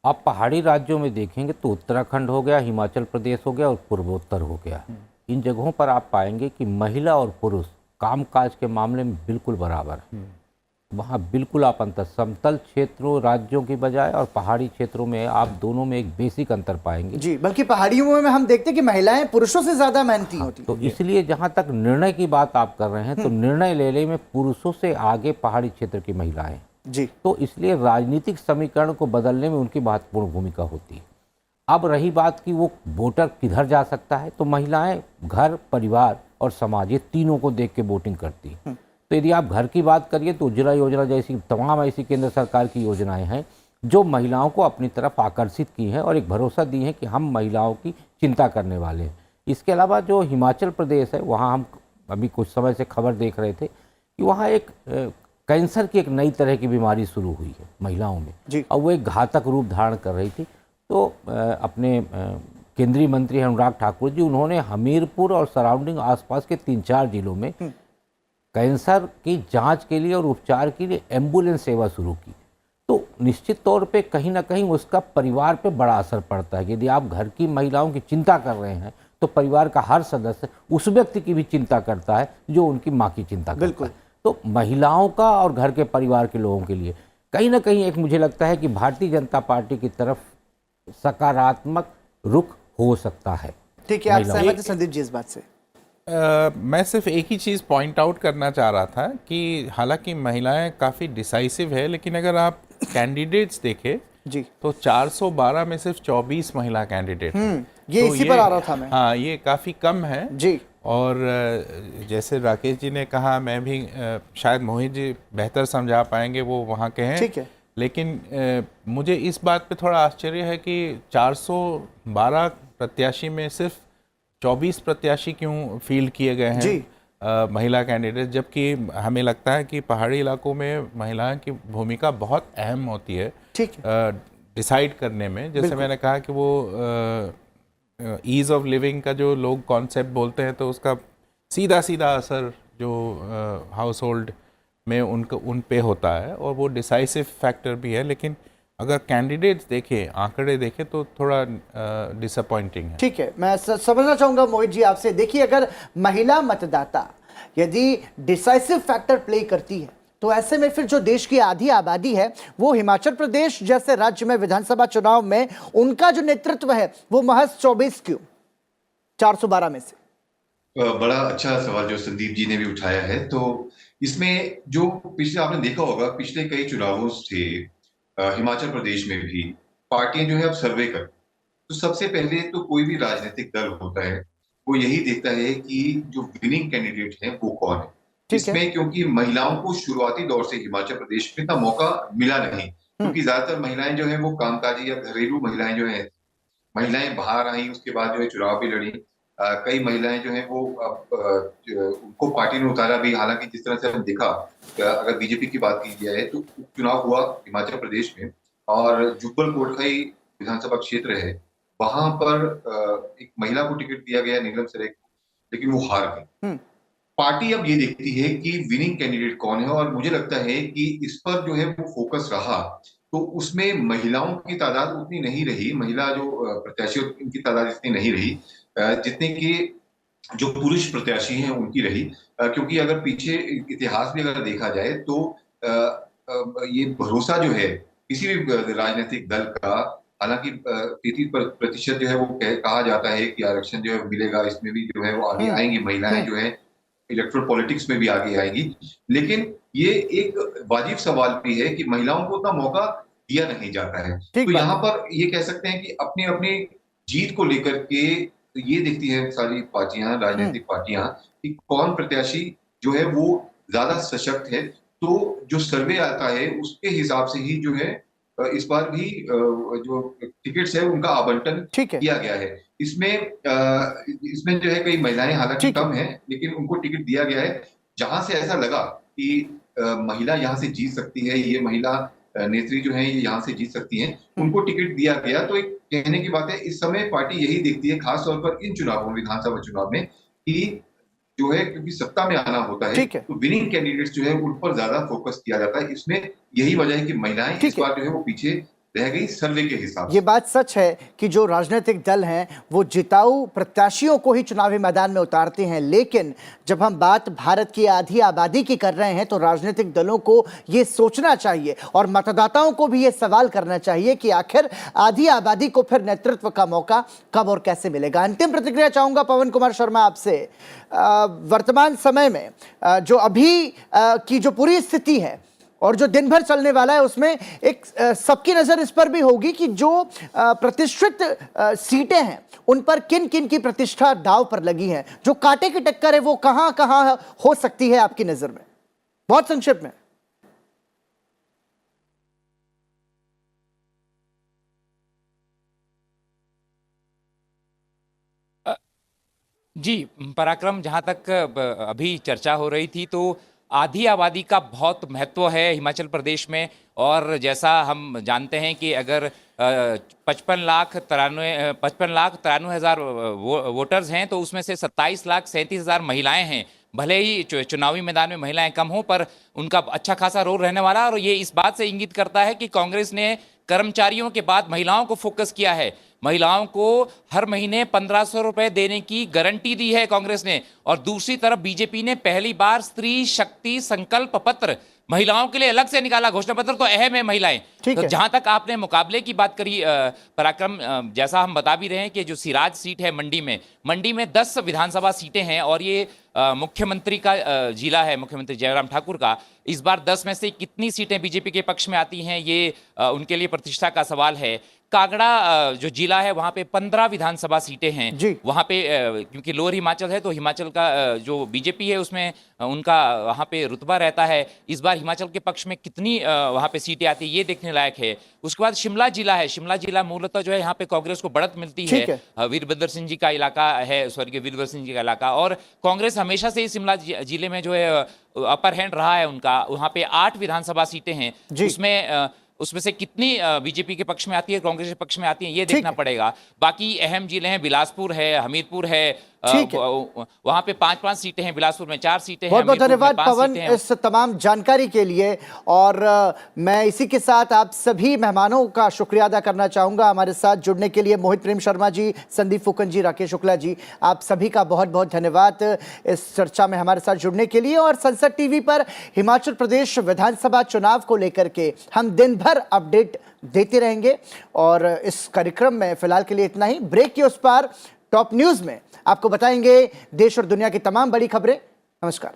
S3: आप पहाड़ी राज्यों में देखेंगे तो उत्तराखंड हो गया, हिमाचल प्रदेश हो गया और पूर्वोत्तर हो गया, इन जगहों पर आप पाएंगे कि महिला और पुरुष कामकाज के मामले में बिल्कुल बराबर है। वहाँ बिल्कुल आप अंतर, समतल क्षेत्रों राज्यों की बजाय और पहाड़ी क्षेत्रों में आप दोनों में एक बेसिक अंतर पाएंगे
S2: जी। बल्कि पहाड़ियों में हम देखते हैं कि महिलाएं पुरुषों से ज्यादा मेहनती होती हैं।
S3: तो इसलिए जहाँ तक निर्णय की बात आप कर रहे हैं, तो निर्णय लेने में पुरुषों से आगे पहाड़ी क्षेत्र की महिलाएं
S2: जी।
S3: तो इसलिए राजनीतिक समीकरण को बदलने में उनकी महत्वपूर्ण भूमिका होती है। अब रही बात कि वो वोटर किधर जा सकता है, तो महिलाएं घर, परिवार और समाज, ये तीनों को देख के वोटिंग करती है। तो यदि आप घर की बात करिए तो उज्ज्वला योजना जैसी तमाम ऐसी केंद्र सरकार की योजनाएं हैं जो महिलाओं को अपनी तरफ आकर्षित की हैं और एक भरोसा दी है कि हम महिलाओं की चिंता करने वाले हैं। इसके अलावा जो हिमाचल प्रदेश है, वहाँ हम अभी कुछ समय से खबर देख रहे थे कि वहाँ एक कैंसर की एक नई तरह की बीमारी शुरू हुई है महिलाओं में, और वो एक घातक रूप धारण कर रही थी। तो अपने केंद्रीय मंत्री अनुराग ठाकुर जी, उन्होंने हमीरपुर और सराउंडिंग आसपास के 3-4 जिलों में कैंसर की जांच के लिए और उपचार के लिए एम्बुलेंस सेवा शुरू की। तो निश्चित तौर पे कहीं ना कहीं उसका परिवार पे बड़ा असर पड़ता है। यदि आप घर की महिलाओं की चिंता कर रहे हैं तो परिवार का हर सदस्य उस व्यक्ति की भी चिंता करता है जो उनकी माँ की चिंता करता है। तो महिलाओं का और घर के परिवार के लोगों के लिए कहीं ना कहीं एक मुझे लगता है कि भारतीय जनता पार्टी की तरफ सकारात्मक रुख हो सकता है।
S2: ठीक है, आप सहमत हैं संदीप जी इस बात से?
S5: मैं सिर्फ एक ही चीज़ पॉइंट आउट करना चाह रहा था कि हालांकि महिलाएं काफ़ी डिसाइसिव है, लेकिन अगर आप कैंडिडेट्स देखें
S2: जी
S5: तो 412 में सिर्फ 24 महिला कैंडिडेट
S2: ये इसी पर आ रहा था मैं।
S5: हाँ, ये काफ़ी कम है
S2: जी।
S5: और जैसे राकेश जी ने कहा, मैं भी शायद मोहित जी बेहतर समझा पाएंगे, वो वहाँ के हैं।
S2: ठीक है।
S5: लेकिन मुझे इस बात पे थोड़ा आश्चर्य है कि 412 प्रत्याशी में सिर्फ 24 प्रत्याशी क्यों फील्ड किए गए हैं
S2: जी।
S5: महिला कैंडिडेट, जबकि हमें लगता है कि पहाड़ी इलाकों में महिलाओं की भूमिका बहुत अहम होती है डिसाइड करने में। जैसे मैंने कहा कि वो ईज ऑफ लिविंग का जो लोग कॉन्सेप्ट बोलते हैं, तो उसका सीधा सीधा असर जो हाउस होल्ड में उन पे होता है और वो डिसाइसिव फैक्टर भी है। लेकिन अगर कैंडिडेट्स देखें, आंकड़े देखें तो थोड़ा डिसअपॉइंटिंग है।
S2: ठीक है, मैं समझना चाहूंगा मोहित जी आपसे। देखिए, अगर महिला मतदाता यदि डिसाइसिव फैक्टर प्ले करती है तो ऐसे में फिर जो देश की आधी आबादी है वो हिमाचल प्रदेश जैसे राज्य में विधानसभा चुनाव में उनका जो नेतृत्व है वो महज 24 क्यों 412 में से?
S6: बड़ा अच्छा सवाल जो संदीप जी ने भी उठाया है। तो इसमें जो पिछले आपने देखा होगा, पिछले कई चुनावों से हिमाचल प्रदेश में भी पार्टियां जो है अब सर्वे कर, तो सबसे पहले तो कोई भी राजनीतिक दल होता है वो यही देखता है कि जो विनिंग कैंडिडेट है वो कौन है। इसमें क्योंकि महिलाओं को शुरुआती दौर से हिमाचल प्रदेश में इतना मौका मिला नहीं, क्योंकि ज्यादातर महिलाएं जो है वो कामकाजी या घरेलू महिलाएं जो है, महिलाएं बाहर आई, उसके बाद जो है चुनाव भी लड़ी। कई महिलाएं जो है वो उनको पार्टी ने उतारा भी। हालांकि जिस तरह से हमने देखा, अगर बीजेपी की बात की जाए तो चुनाव हुआ हिमाचल प्रदेश में और जुब्बल कोटखाई विधानसभा क्षेत्र है, वहां पर एक महिला को टिकट दिया गया, नीलम सरेख, लेकिन वो हार गई। पार्टी अब ये देखती है कि विनिंग कैंडिडेट कौन है, और मुझे लगता है कि इस पर जो है वो फोकस रहा तो उसमें महिलाओं की तादाद उतनी नहीं रही, महिला जो प्रत्याशी इनकी तादाद इतनी नहीं रही जितने की जो पुरुष प्रत्याशी हैं उनकी रही। क्योंकि अगर पीछे इतिहास भी अगर देखा जाए तो ये भरोसा जो है किसी भी राजनीतिक दल का, हालांकि 33% जो है वो कहा जाता है कि आरक्षण जो है मिलेगा, इसमें भी जो है वो आगे आएंगी महिलाएं, जो है इलेक्ट्रल पॉलिटिक्स में भी आगे आएंगी। लेकिन ये एक वाजिब सवाल भी है कि महिलाओं को उतना मौका दिया नहीं जाता है। तो यहाँ पर ये कह सकते हैं कि अपनी अपनी जीत को लेकर के ये देखती है सारी पार्टियां, राजनीतिक पार्टियां, कि कौन प्रत्याशी जो है वो ज्यादा सशक्त है। तो जो सर्वे आता है उसके हिसाब से ही जो है इस बार भी जो टिकट्स है उनका आवंटन किया गया है। इसमें जो है कई महिलाएं हालांकि कम है, लेकिन उनको टिकट दिया गया है जहां से ऐसा लगा कि महिला यहाँ से जीत सकती है, ये महिला नेत्री जो है ये यहाँ से जीत सकती हैं, उनको टिकट दिया गया। तो एक कहने की बात है, इस समय पार्टी यही देखती है, खासतौर पर इन चुनावों में, विधानसभा चुनाव में, कि जो है क्योंकि सत्ता में आना होता है तो विनिंग कैंडिडेट्स जो है उन पर ज्यादा फोकस किया जाता है। इसमें यही वजह है कि महिलाएं इस बार जो है वो पीछे रह गई सर्वे के हिसाब से।
S2: ये बात सच है कि जो राजनीतिक दल हैं वो जिताऊ प्रत्याशियों को ही चुनावी मैदान में उतारते हैं, लेकिन जब हम बात भारत की आधी आबादी की कर रहे हैं तो राजनीतिक दलों को ये सोचना चाहिए और मतदाताओं को भी ये सवाल करना चाहिए कि आखिर आधी आबादी को फिर नेतृत्व का मौका कब और कैसे मिलेगा। अंतिम प्रतिक्रिया चाहूंगा पवन कुमार शर्मा आपसे। वर्तमान समय में जो अभी की जो पूरी स्थिति है और जो दिन भर चलने वाला है उसमें एक सबकी नजर इस पर भी होगी कि जो प्रतिष्ठित सीटें हैं उन पर किन किन की प्रतिष्ठा दांव पर लगी है, जो कांटे की टक्कर है वो कहां कहां हो सकती है आपकी नजर में, बहुत संक्षिप्त में।
S4: जी पराक्रम, जहां तक अभी चर्चा हो रही थी तो आधी आबादी का बहुत महत्व है हिमाचल प्रदेश में। और जैसा हम जानते हैं कि अगर 55,93,000 वोटर्स हैं तो उसमें से 27,37,000 महिलाएं हैं। भले ही चुनावी मैदान में महिलाएं कम हो, पर उनका अच्छा खासा रोल रहने वाला है। और ये इस बात से इंगित करता है कि कांग्रेस ने कर्मचारियों के बाद महिलाओं को फोकस किया है। महिलाओं को हर महीने 1500 रुपए देने की गारंटी दी है कांग्रेस ने। और दूसरी तरफ बीजेपी ने पहली बार स्त्री शक्ति संकल्प पत्र महिलाओं के लिए अलग से निकाला। घोषणा पत्र तो अहम है महिलाएं। तो जहां तक आपने मुकाबले की बात करी पराक्रम, जैसा हम बता भी रहे हैं कि जो सिराज सीट है मंडी में 10 विधानसभा सीटें हैं और ये मुख्यमंत्री का जिला है, मुख्यमंत्री जयराम ठाकुर का। इस बार 10 में से कितनी सीटें बीजेपी के पक्ष में आती हैं, ये उनके लिए प्रतिष्ठा का सवाल है। कांगड़ा जो जिला है वहां पे 15 विधानसभा सीटें हैं। वहां पे क्योंकि लोअर हिमाचल है तो हिमाचल का जो बीजेपी है उसमें उनका वहां पे रुतबा रहता है। इस बार हिमाचल के पक्ष में कितनी वहां पे सीटें आती है ये देखने लायक है। उसके बाद शिमला जिला है। शिमला जिला मूलतः जो है यहाँ पे कांग्रेस को बढ़त मिलती है। वीरभद्र सिंह जी का इलाका है, स्वर्गीय वीरभद्र सिंह जी का इलाका। और कांग्रेस हमेशा से शिमला जिले में जो है अपर हैंड रहा है उनका। वहां पे 8 विधानसभा सीटें हैं। उसमें से कितनी बीजेपी के पक्ष में आती है, कांग्रेस के पक्ष में आती है, ये देखना पड़ेगा। बाकी अहम जिले हैं, बिलासपुर है, हमीरपुर है, वहां पे 5-5 सीटें हैं, बिलासपुर में 4 सीटें हैं।
S2: बहुत बहुत धन्यवाद पवन इस तमाम जानकारी के लिए। और मैं इसी के साथ आप सभी मेहमानों का शुक्रिया अदा करना चाहूंगा हमारे साथ जुड़ने के लिए। मोहित प्रेम शर्मा जी, संदीप फुकन जी, राकेश शुक्ला जी, आप सभी का बहुत बहुत धन्यवाद इस चर्चा में हमारे साथ जुड़ने के लिए। और संसद टीवी पर हिमाचल प्रदेश विधानसभा चुनाव को लेकर के हम दिन भर अपडेट देते रहेंगे। और इस कार्यक्रम में फिलहाल के लिए इतना ही। ब्रेक के उस पार टॉप न्यूज में आपको बताएंगे देश और दुनिया की तमाम बड़ी खबरें। नमस्कार।